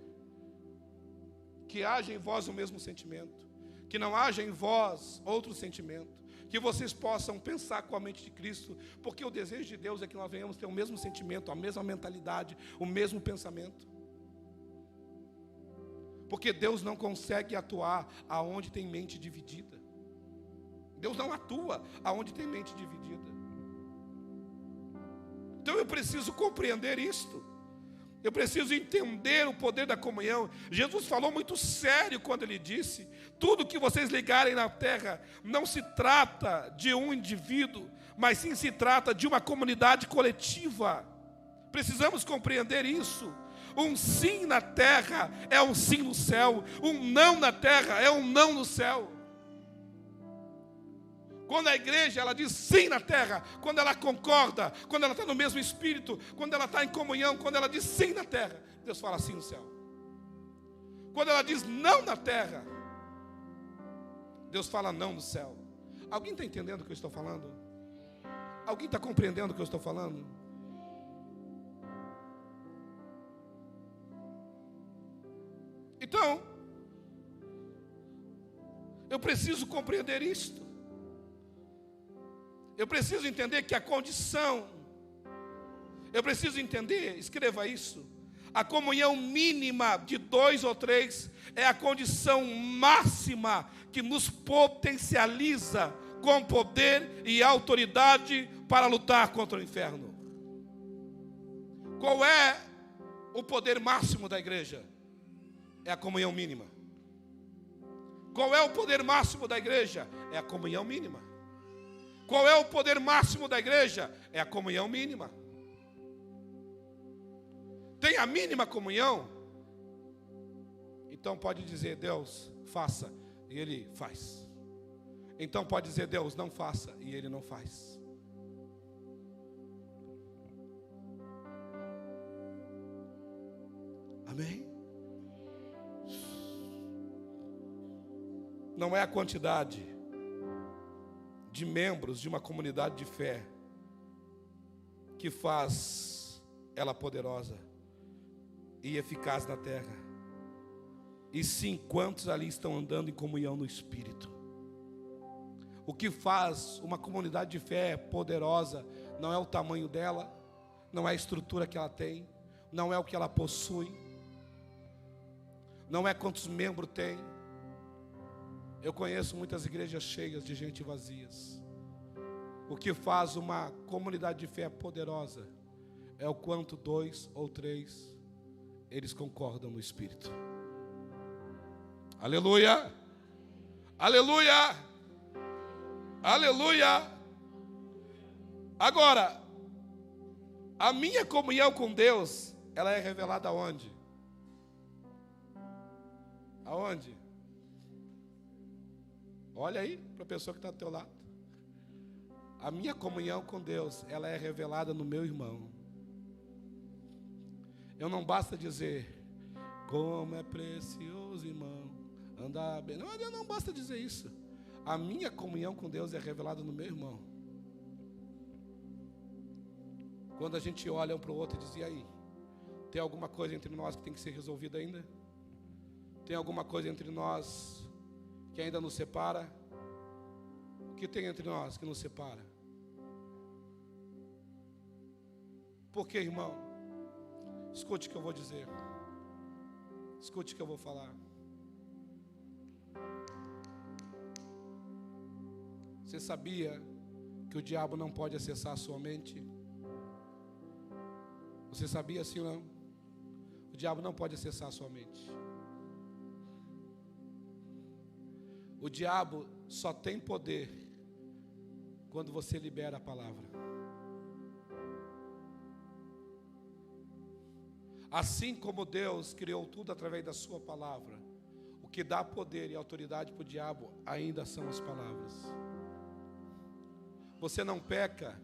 que haja em vós o mesmo sentimento, que não haja em vós outro sentimento, que vocês possam pensar com a mente de Cristo, porque o desejo de Deus é que nós venhamos ter o mesmo sentimento, a mesma mentalidade, o mesmo pensamento. Porque Deus não consegue atuar aonde tem mente dividida. Deus não atua aonde tem mente dividida. Então eu preciso compreender isto. Eu preciso entender o poder da comunhão. Jesus falou muito sério quando Ele disse: tudo que vocês ligarem na terra não se trata de um indivíduo, mas sim se trata de uma comunidade coletiva. Precisamos compreender isso. Um sim na terra é um sim no céu. Um não na terra é um não no céu. Quando a igreja ela diz sim na terra, quando ela concorda, quando ela está no mesmo espírito, quando ela está em comunhão, quando ela diz sim na terra, Deus fala sim no céu. Quando ela diz não na terra, Deus fala não no céu. Alguém está entendendo o que eu estou falando? Alguém está compreendendo o que eu estou falando? Então, eu preciso compreender isto. Eu preciso entender que a condição, eu preciso entender, escreva isso, a comunhão mínima de 2 ou 3 é a condição máxima que nos potencializa com poder e autoridade para lutar contra o inferno. Qual é o poder máximo da igreja? É a comunhão mínima. Qual é o poder máximo da igreja? É a comunhão mínima. Qual é o poder máximo da igreja? É a comunhão mínima. Tem a mínima comunhão? Então pode dizer: Deus, faça, e Ele faz. Então pode dizer: Deus, não faça, e Ele não faz. Amém? Não é a quantidade de membros de uma comunidade de fé que faz ela poderosa e eficaz na terra, e sim quantos ali estão andando em comunhão no Espírito. O que faz uma comunidade de fé poderosa não é o tamanho dela, não é a estrutura que ela tem, não é o que ela possui, não é quantos membros tem. Eu conheço muitas igrejas cheias de gente vazias. O que faz uma comunidade de fé poderosa é o quanto 2 ou 3 eles concordam no Espírito. Aleluia! Aleluia! Aleluia! Agora, a minha comunhão com Deus, ela é revelada aonde? Aonde? Olha aí para a pessoa que está ao teu lado. A minha comunhão com Deus, ela é revelada no meu irmão. Eu não basta dizer, como é precioso, irmão, andar bem. Não basta dizer isso. A minha comunhão com Deus é revelada no meu irmão. Quando a gente olha um para o outro e diz, e aí? Tem alguma coisa entre nós que tem que ser resolvida ainda? Tem alguma coisa entre nós que ainda nos separa? O que tem entre nós que nos separa? Por que, irmão? Escute o que eu vou dizer. Escute o que eu vou falar. Você sabia que o diabo não pode acessar a sua mente? Você sabia assim ou não? O diabo não pode acessar a sua mente. O diabo só tem poder quando você libera a palavra. Assim como Deus criou tudo através da sua palavra, o que dá poder e autoridade para o diabo ainda são as palavras. Você não peca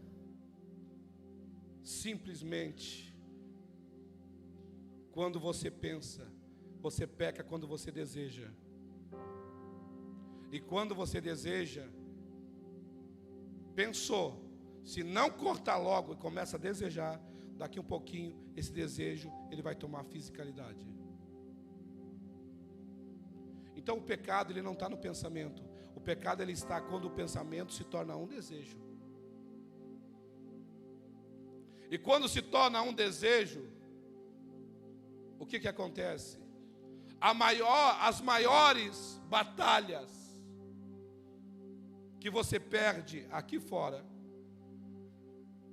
simplesmente quando você pensa, você peca quando você deseja. E quando você deseja, pensou, se não cortar logo e começa a desejar, daqui um pouquinho, esse desejo, ele vai tomar fisicalidade. Então o pecado, ele não está no pensamento. O pecado, ele está quando o pensamento se torna um desejo. E quando se torna um desejo, o que acontece? As maiores batalhas que você perde aqui fora,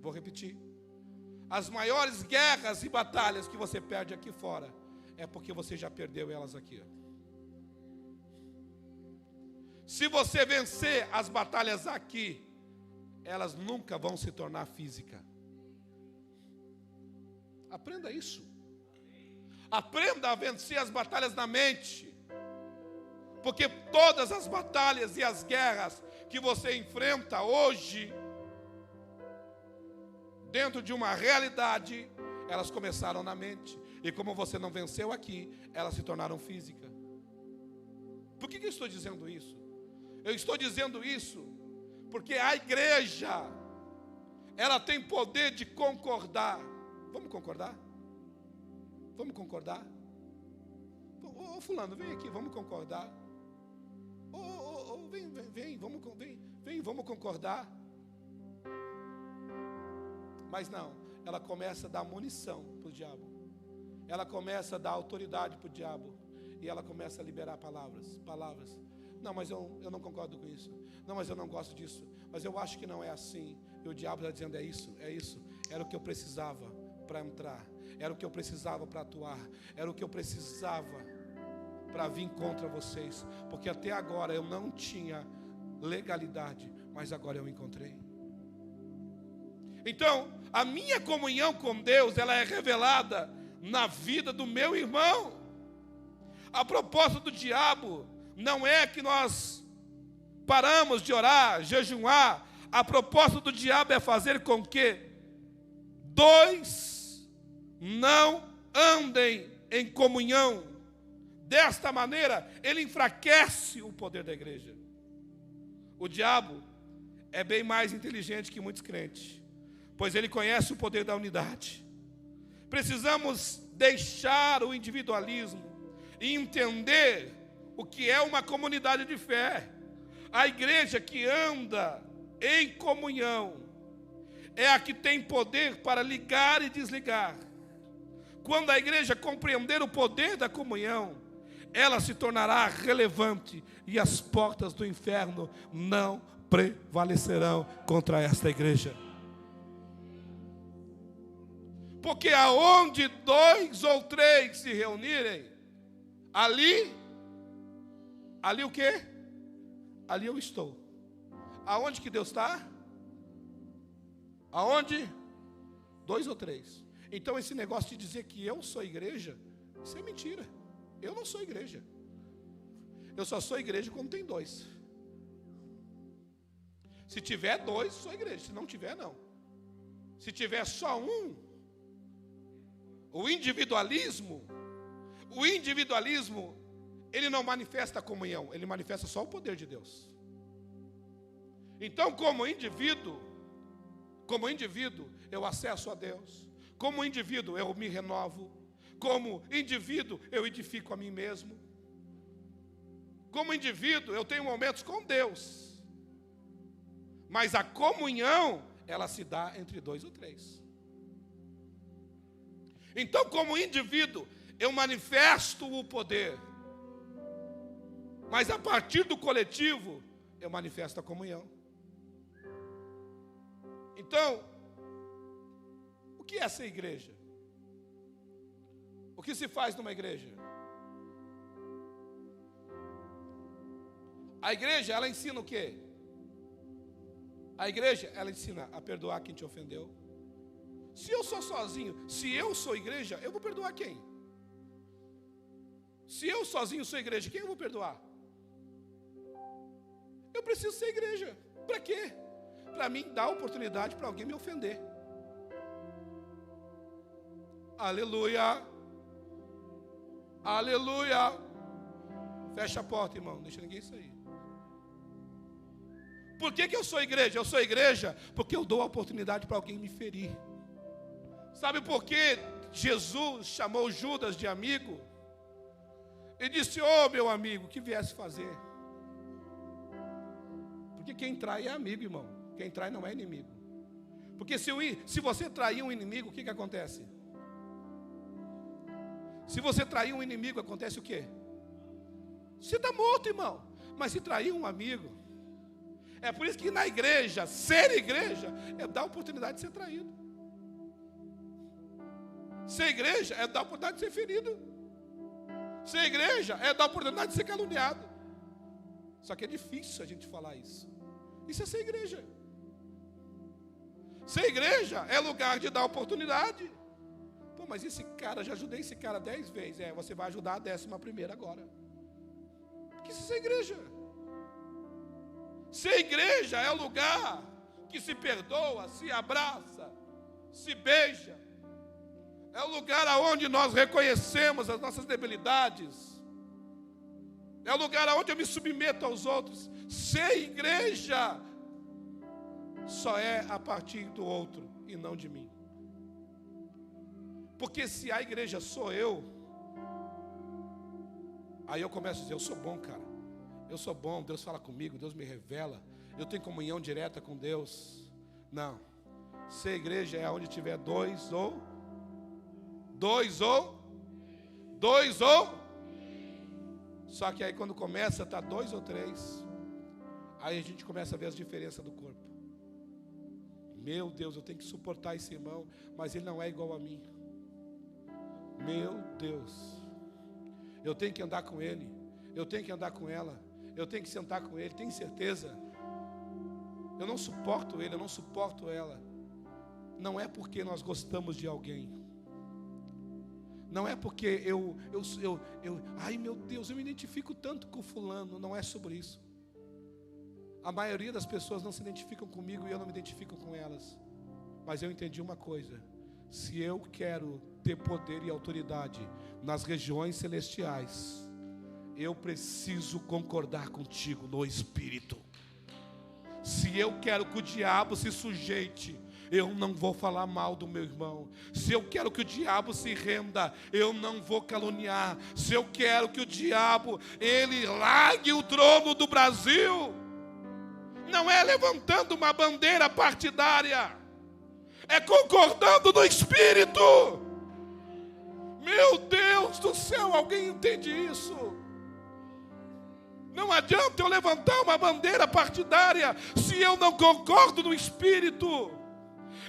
vou repetir, as maiores guerras e batalhas que você perde aqui fora, é porque você já perdeu elas aqui. Se você vencer as batalhas aqui, elas nunca vão se tornar física. Aprenda isso. Aprenda a vencer as batalhas na mente. Porque todas as batalhas e as guerras que você enfrenta hoje, dentro de uma realidade, elas começaram na mente. E como você não venceu aqui, elas se tornaram físicas. Por que eu estou dizendo isso? Eu estou dizendo isso porque a igreja, ela tem poder de concordar. Vamos concordar? Vamos concordar? Ô fulano, vem aqui, vamos concordar. Vem, vamos concordar. Mas não, ela começa a dar munição para o diabo. Ela começa a dar autoridade para o diabo. E ela começa a liberar palavras. Não, mas eu não concordo com isso. Não, mas eu não gosto disso. Mas eu acho que não é assim. E o diabo está dizendo, é isso. Era o que eu precisava para entrar. Era o que eu precisava para atuar. Era o que eu precisava para vir contra vocês. Porque até agora eu não tinha legalidade. Mas agora eu encontrei. Então, a minha comunhão com Deus, ela é revelada na vida do meu irmão. A proposta do diabo não é que nós paramos de orar, jejuar. A proposta do diabo é fazer com que 2 não andem em comunhão. Desta maneira, ele enfraquece o poder da igreja. O diabo é bem mais inteligente que muitos crentes, pois ele conhece o poder da unidade. Precisamos deixar o individualismo e entender o que é uma comunidade de fé. A igreja que anda em comunhão é a que tem poder para ligar e desligar. Quando a igreja compreender o poder da comunhão, ela se tornará relevante e as portas do inferno não prevalecerão contra esta igreja. Porque aonde 2 ou 3 se reunirem, ali o quê? Ali eu estou. Aonde que Deus está? Aonde? 2 ou 3. Então esse negócio de dizer que eu sou igreja, isso é mentira. Eu não sou igreja. Eu só sou igreja quando tem 2. Se tiver 2, sou igreja. Se não tiver, não. Se tiver só um, o individualismo, ele não manifesta a comunhão, ele manifesta só o poder de Deus. Então, como indivíduo, eu acesso a Deus. Como indivíduo, eu me renovo. Como indivíduo, eu edifico a mim mesmo. Como indivíduo, eu tenho momentos com Deus. Mas a comunhão, ela se dá entre 2 ou 3. Então, como indivíduo, eu manifesto o poder. Mas a partir do coletivo, eu manifesto a comunhão. Então, o que é ser igreja? O que se faz numa igreja? A igreja, ela ensina o quê? A igreja, ela ensina a perdoar quem te ofendeu. Se eu sou sozinho, se eu sou igreja, eu vou perdoar quem? Se eu sozinho sou igreja, quem eu vou perdoar? Eu preciso ser igreja. Para quê? Para mim dar oportunidade para alguém me ofender. Aleluia. Aleluia. Fecha a porta, irmão. Não deixa ninguém sair. Por que eu sou igreja? Eu sou igreja porque eu dou a oportunidade para alguém me ferir. Sabe por que Jesus chamou Judas de amigo? E disse: ô meu amigo, o que viesse fazer? Porque quem trai é amigo, irmão. Quem trai não é inimigo. Porque se você trair um inimigo, o que acontece? Se você trair um inimigo, acontece o quê? Você está morto, irmão. Mas se trair um amigo, é por isso que na igreja, ser igreja, é dar a oportunidade de ser traído. Ser igreja é dar a oportunidade de ser ferido. Ser igreja é dar a oportunidade de ser caluniado. Só que é difícil a gente falar isso. Isso é ser igreja. Ser igreja é lugar de dar oportunidade. Pô, mas esse cara, já ajudei esse cara 10 vezes. Você vai ajudar a 11ª agora. Porque isso é ser igreja. Ser igreja é o lugar que se perdoa, se abraça, se beija. É o lugar onde nós reconhecemos as nossas debilidades. É o lugar onde eu me submeto aos outros. Ser igreja só é a partir do outro e não de mim. Porque se a igreja sou eu, aí eu começo a dizer: eu sou bom, cara. Eu sou bom, Deus fala comigo, Deus me revela. Eu tenho comunhão direta com Deus. Não. Ser igreja é onde tiver dois ou. Só que aí quando começa a estar 2 ou 3, aí a gente começa a ver as diferenças do corpo. Meu Deus, eu tenho que suportar esse irmão, mas ele não é igual a mim. Meu Deus, eu tenho que andar com ele, eu tenho que andar com ela, eu tenho que sentar com ele, tem certeza? Eu não suporto ele, eu não suporto ela. Não é porque nós gostamos de alguém. Não é porque ai meu Deus, eu me identifico tanto com fulano. Não é sobre isso. A maioria das pessoas não se identificam comigo e eu não me identifico com elas. Mas eu entendi uma coisa: se eu quero ter poder e autoridade nas regiões celestiais, eu preciso concordar contigo no Espírito. Se eu quero que o diabo se sujeite, eu não vou falar mal do meu irmão. Se eu quero que o diabo se renda, eu não vou caluniar. Se eu quero que o diabo, ele largue o trono do Brasil, não é levantando uma bandeira partidária, é concordando no Espírito. Meu Deus do céu, alguém entende isso? Não adianta eu levantar uma bandeira partidária se eu não concordo no Espírito.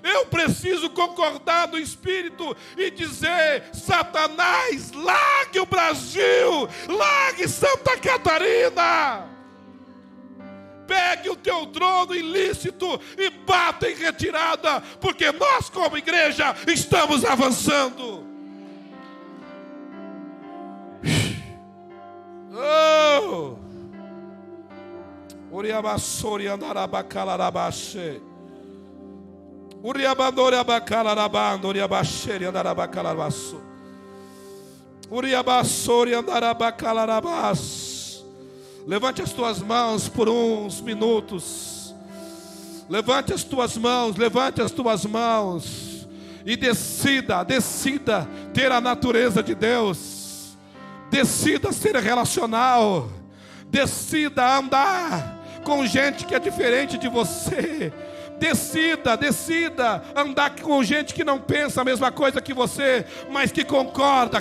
Eu preciso concordar no Espírito e dizer: Satanás, largue o Brasil, largue Santa Catarina. Pegue o teu trono ilícito e bata em retirada, porque nós como igreja estamos avançando. Oh! Uriabassori andarabacalarabaxe. Uriabandori abacalarabando, uriabaxeri andarabacalarabaço. Uriabassori andarabacalarabas. Levante as tuas mãos por uns minutos. Levante as tuas mãos, levante as tuas mãos. E decida ter a natureza de Deus. Decida ser relacional. Decida andar com gente que é diferente de você. Decida andar com gente que não pensa a mesma coisa que você, mas que concorda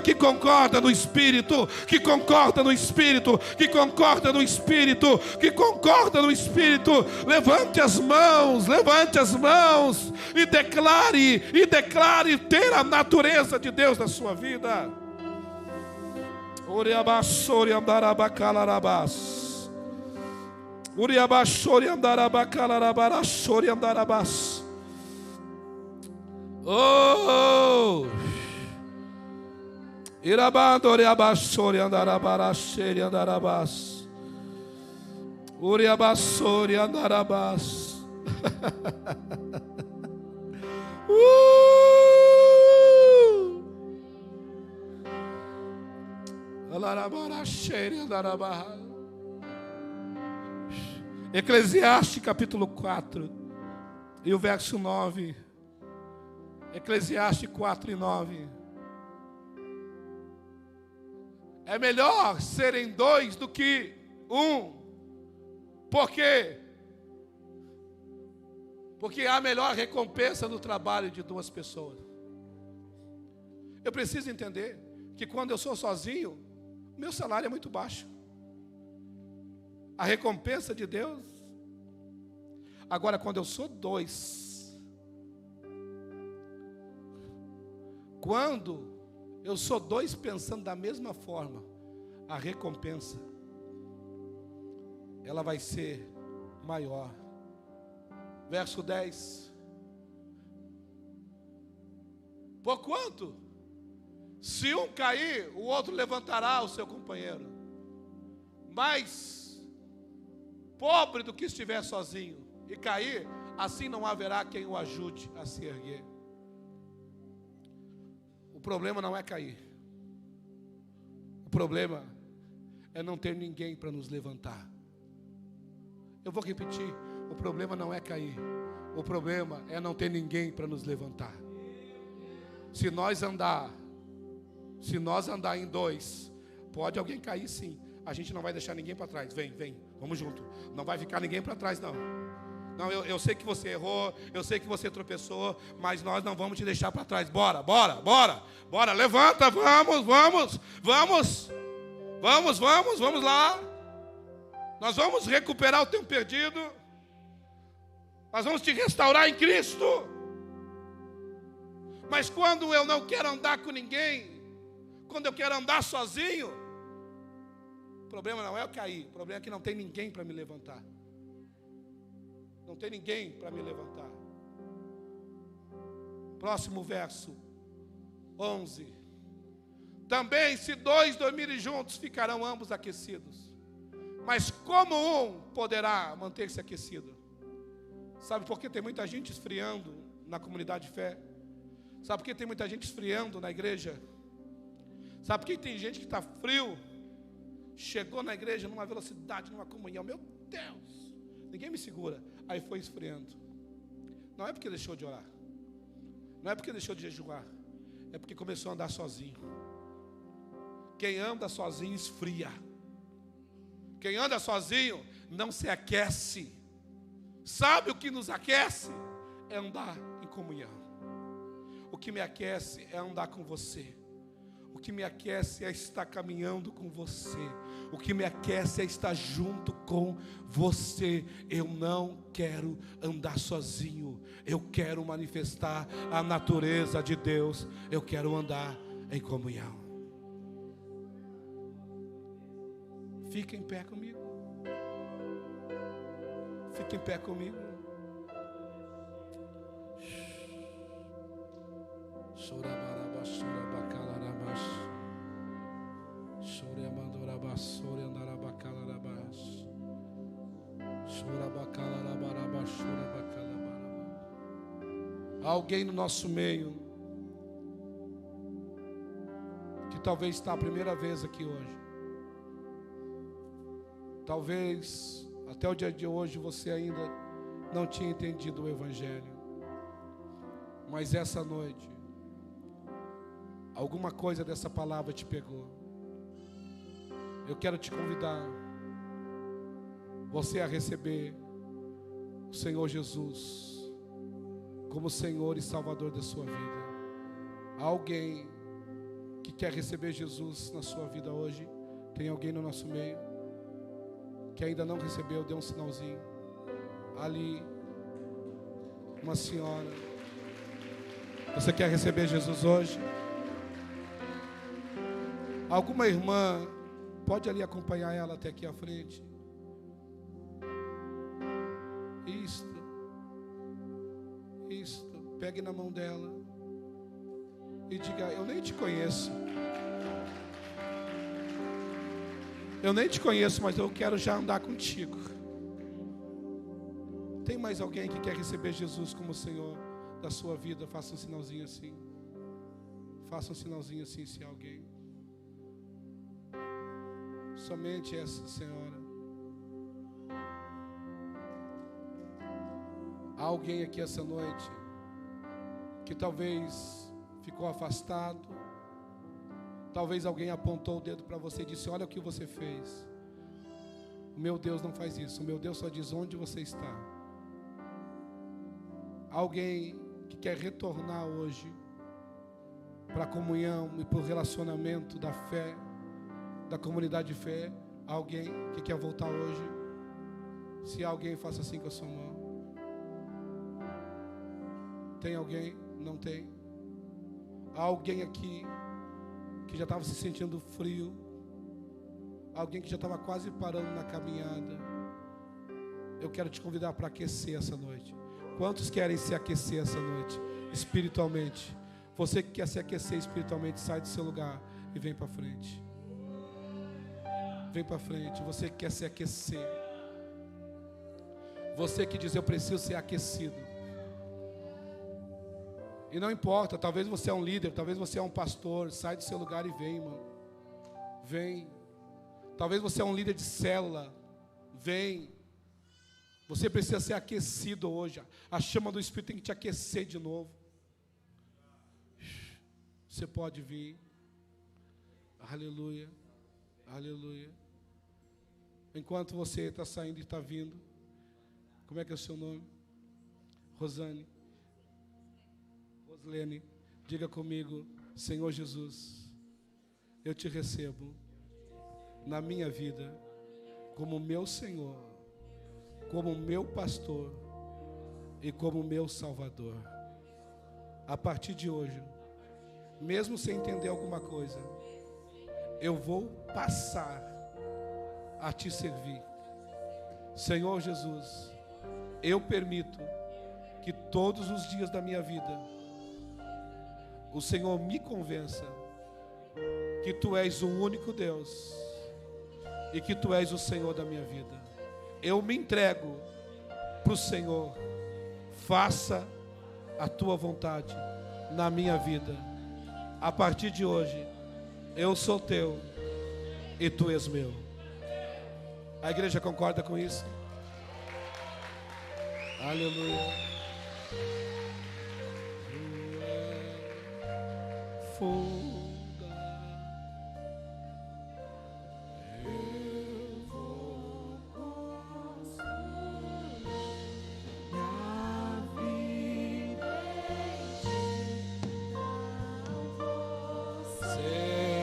no Espírito, que concorda no Espírito, que concorda no Espírito, que concorda no Espírito. Levante as mãos e declare ter a natureza de Deus na sua vida. Uriabassori andarabacalarabas. Uriabashori andarabacalarabashori andarabas. Oh! Irabando uriabashori andarabarasheri andarabas. Uriabassori andarabas. Alarabarasheri andarabas. Eclesiastes capítulo 4 e o verso 9. Eclesiastes 4 e 9. É melhor serem dois do que um. Por quê? Porque há melhor recompensa no trabalho de duas pessoas. Eu preciso entender que quando eu sou sozinho, meu salário é muito baixo. A recompensa de Deus. Agora, quando eu sou dois, quando eu sou dois pensando da mesma forma, a recompensa, ela vai ser maior. Verso 10. Porquanto, se um cair, o outro levantará o seu companheiro. Mas pobre do que estiver sozinho e cair, assim não haverá quem o ajude a se erguer. O problema não é cair. O problema é não ter ninguém para nos levantar. Eu vou repetir. O problema não é cair. O problema é não ter ninguém para nos levantar. Se nós andar em dois, pode alguém cair sim. A gente não vai deixar ninguém para trás. Vem, vamos junto. Não vai ficar ninguém para trás, não. Não, eu sei que você errou, eu sei que você tropeçou, mas nós não vamos te deixar para trás. Bora, levanta, vamos lá. Nós vamos recuperar o tempo perdido. Nós vamos te restaurar em Cristo. Mas quando eu não quero andar com ninguém, quando eu quero andar sozinho, o problema não é eu cair, o problema é que não tem ninguém para me levantar. Não tem ninguém para me levantar. Próximo verso, 11. Também, se dois dormirem juntos, ficarão ambos aquecidos. Mas como um poderá manter-se aquecido? Sabe por que tem muita gente esfriando na comunidade de fé? Sabe por que tem muita gente esfriando na igreja? Sabe por que tem gente que está frio? Chegou na igreja numa velocidade, numa comunhão. Meu Deus, ninguém me segura. Aí foi esfriando. Não é porque deixou de orar. Não é porque deixou de jejuar. É porque começou a andar sozinho. Quem anda sozinho esfria. Quem anda sozinho não se aquece. Sabe o que nos aquece? É andar em comunhão. O que me aquece é andar com você. O que me aquece é estar caminhando com você. O que me aquece é estar junto com você. Eu não quero andar sozinho. Eu quero manifestar a natureza de Deus. Eu quero andar em comunhão. Fica em pé comigo. Fica em pé comigo. Há alguém no nosso meio que talvez está a primeira vez aqui hoje. Talvez até o dia de hoje você ainda não tinha entendido o Evangelho. Mas essa noite, alguma coisa dessa palavra te pegou. Eu quero te convidar, você a receber o Senhor Jesus como Senhor e Salvador da sua vida. Há alguém que quer receber Jesus na sua vida hoje? Tem alguém no nosso meio que ainda não recebeu? Dê um sinalzinho. Ali, uma senhora. Você quer receber Jesus hoje? Alguma irmã pode ali acompanhar ela até aqui à frente? Isto. Pegue na mão dela e diga: eu nem te conheço. Eu nem te conheço, mas eu quero já andar contigo. Tem mais alguém que quer receber Jesus como Senhor da sua vida? Faça um sinalzinho assim. Faça um sinalzinho assim, se há alguém. Somente essa senhora. Há alguém aqui essa noite que talvez ficou afastado. Talvez alguém apontou o dedo para você e disse: olha o que você fez. O meu Deus não faz isso. O meu Deus só diz onde você está. Alguém que quer retornar hoje para a comunhão e para o relacionamento da fé, da comunidade de fé. Alguém que quer voltar hoje? Se alguém, faça assim com a sua mão. Tem alguém? Não tem? Há alguém aqui que já estava se sentindo frio? Alguém que já estava quase parando na caminhada? Eu quero te convidar para aquecer essa noite. Quantos querem se aquecer essa noite espiritualmente? Você que quer se aquecer espiritualmente, sai do seu lugar e vem para frente. Vem para frente. Você que quer se aquecer. Você que diz: eu preciso ser aquecido. E não importa, talvez você é um líder, talvez você é um pastor. Sai do seu lugar e vem, irmão. Vem. Talvez você é um líder de célula. Vem. Você precisa ser aquecido hoje. A chama do Espírito tem que te aquecer de novo. Você pode vir. Aleluia. Aleluia. Enquanto você está saindo e está vindo. Como é que é o seu nome? Rosane. Roslene. Diga comigo: Senhor Jesus, eu te recebo na minha vida como meu Senhor, como meu pastor e como meu Salvador. A partir de hoje, mesmo sem entender alguma coisa, eu vou passar a te servir. Senhor Jesus, eu permito que todos os dias da minha vida o Senhor me convença que Tu és o único Deus e que Tu és o Senhor da minha vida. Eu me entrego para o Senhor. Faça a Tua vontade na minha vida. A partir de hoje, eu sou Teu e Tu és meu. A igreja concorda com isso? Aleluia. Funda, eu vou construir minha vida em Ti, não vou ser.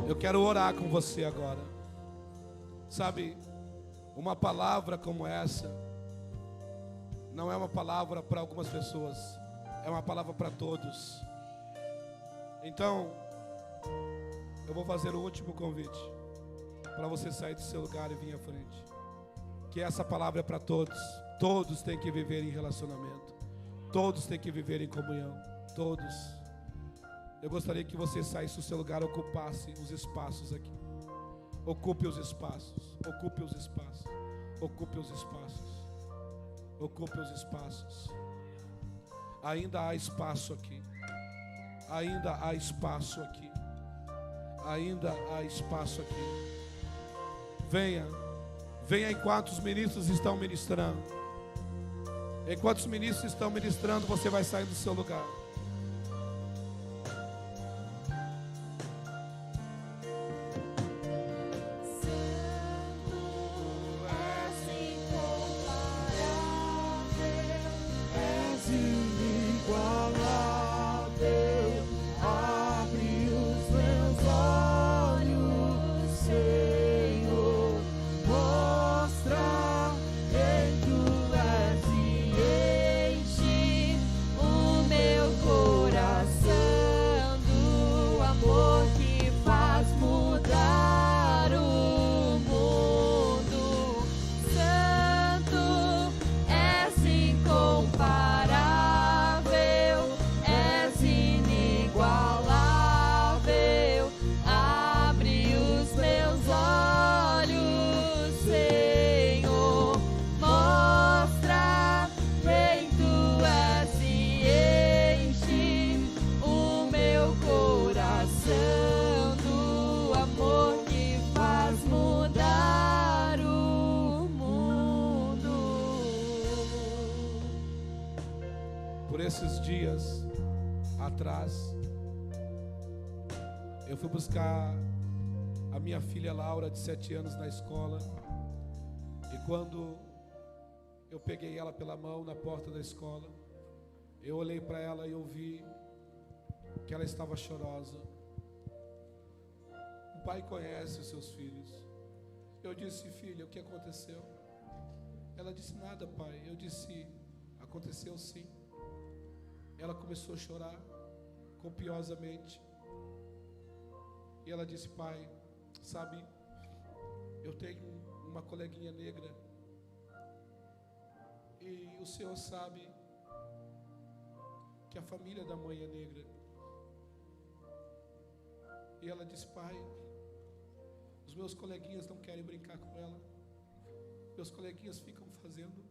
Eu quero orar com você agora. Sabe, uma palavra como essa não é uma palavra para algumas pessoas, é uma palavra para todos. Então, eu vou fazer o último convite para você sair do seu lugar e vir à frente. Que essa palavra é para todos. Todos têm que viver em relacionamento. Todos têm que viver em comunhão. Todos. Eu gostaria que você saísse do seu lugar e ocupasse os espaços aqui. Ocupe os espaços. Ocupe os espaços. Ocupe os espaços. Ocupe os espaços. Ainda há espaço aqui. Ainda há espaço aqui. Ainda há espaço aqui. Venha. Venha enquanto os ministros estão ministrando. Enquanto os ministros estão ministrando, você vai sair do seu lugar. Esses dias atrás, eu fui buscar a minha filha Laura, de 7 anos, na escola. E quando eu peguei ela pela mão na porta da escola, eu olhei para ela e eu vi que ela estava chorosa. O pai conhece os seus filhos. Eu disse: filha, o que aconteceu? Ela disse: nada, pai. Eu disse: aconteceu sim. Ela começou a chorar copiosamente. E ela disse: pai, sabe, eu tenho uma coleguinha negra. E o senhor sabe que a família da mãe é negra. E ela disse: pai, os meus coleguinhas não querem brincar com ela. Meus coleguinhas ficam fazendo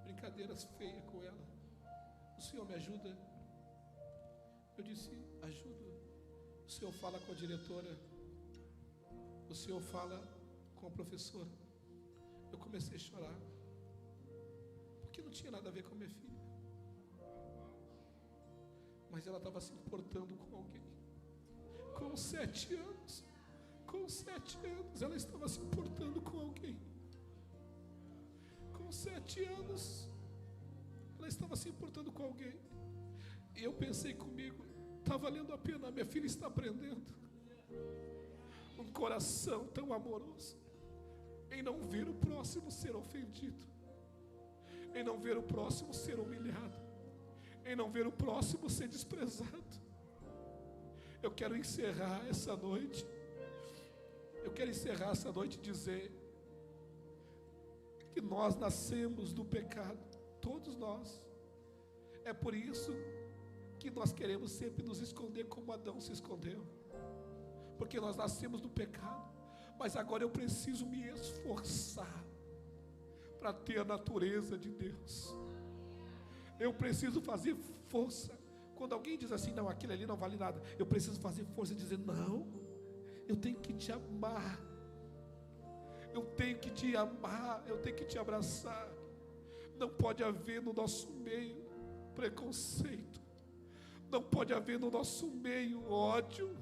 brincadeiras feias com ela. O senhor me ajuda? Eu disse: ajudo. O senhor fala com a diretora. O senhor fala com a professora. Eu comecei a chorar, porque não tinha nada a ver com a minha filha. Mas ela estava se importando com alguém. Com 7 anos. Com 7 anos ela estava se importando com alguém. Com 7 anos ela estava se importando com alguém. E eu pensei comigo: está valendo a pena, minha filha está aprendendo. Um coração tão amoroso, em não ver o próximo ser ofendido, em não ver o próximo ser humilhado, em não ver o próximo ser desprezado. Eu quero encerrar essa noite. Eu quero encerrar essa noite e dizer que nós nascemos do pecado. Todos nós. É por isso que nós queremos sempre nos esconder como Adão se escondeu, porque nós nascemos do pecado. Mas agora eu preciso me esforçar para ter a natureza de Deus. Eu preciso fazer força. Quando alguém diz assim: não, aquele ali não vale nada, eu preciso fazer força e dizer: não, eu tenho que te amar. Eu tenho que te amar, eu tenho que te abraçar. Não pode haver no nosso meio preconceito. Não pode haver no nosso meio ódio.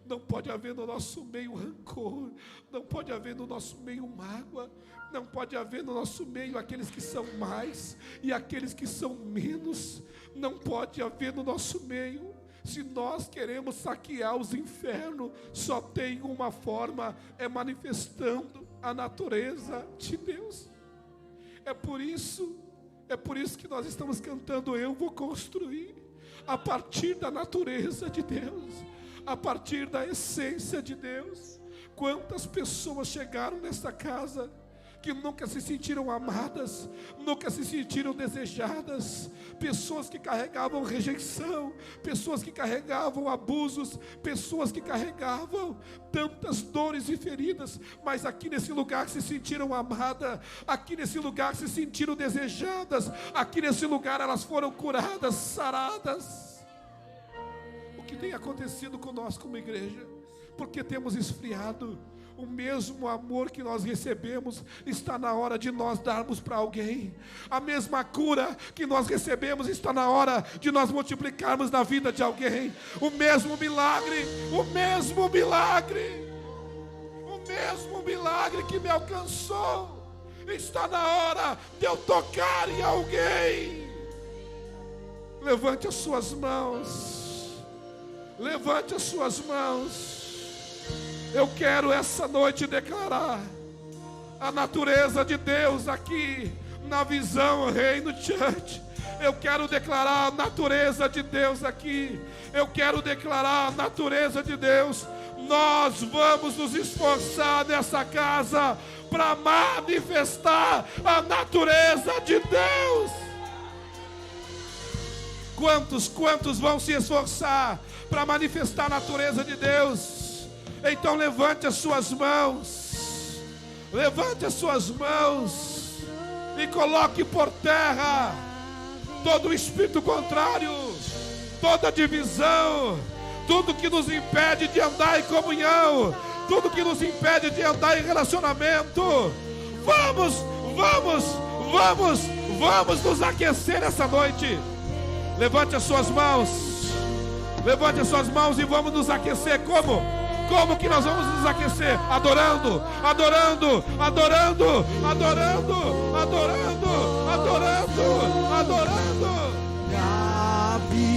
Não pode haver no nosso meio rancor. Não pode haver no nosso meio mágoa. Não pode haver no nosso meio aqueles que são mais e aqueles que são menos. Não pode haver no nosso meio. Se nós queremos saquear os infernos, só tem uma forma, é manifestando a natureza de Deus. É por isso que nós estamos cantando: eu vou construir a partir da natureza de Deus, a partir da essência de Deus. Quantas pessoas chegaram nesta casa que nunca se sentiram amadas, nunca se sentiram desejadas, pessoas que carregavam rejeição, pessoas que carregavam abusos, pessoas que carregavam tantas dores e feridas, mas aqui nesse lugar se sentiram amadas, aqui nesse lugar se sentiram desejadas, aqui nesse lugar elas foram curadas, saradas. O que tem acontecido conosco como igreja? Porque temos esfriado. O mesmo amor que nós recebemos, está na hora de nós darmos para alguém. A mesma cura que nós recebemos, está na hora de nós multiplicarmos na vida de alguém. O mesmo milagre que me alcançou, está na hora de eu tocar em alguém. Levante as suas mãos. Levante as suas mãos. Eu quero essa noite declarar a natureza de Deus aqui na Visão Reino Church. Eu quero declarar a natureza de Deus aqui. Eu quero declarar a natureza de Deus. Nós vamos nos esforçar nessa casa para manifestar a natureza de Deus. Quantos vão se esforçar para manifestar a natureza de Deus? Então levante as suas mãos. Levante as suas mãos e coloque por terra todo o espírito contrário, toda divisão, tudo que nos impede de andar em comunhão, tudo que nos impede de andar em relacionamento. Vamos nos aquecer essa noite. Levante as suas mãos. Levante as suas mãos e vamos nos aquecer. Como que nós vamos nos aquecer? Adorando, adorando, adorando, adorando, adorando, adorando, adorando.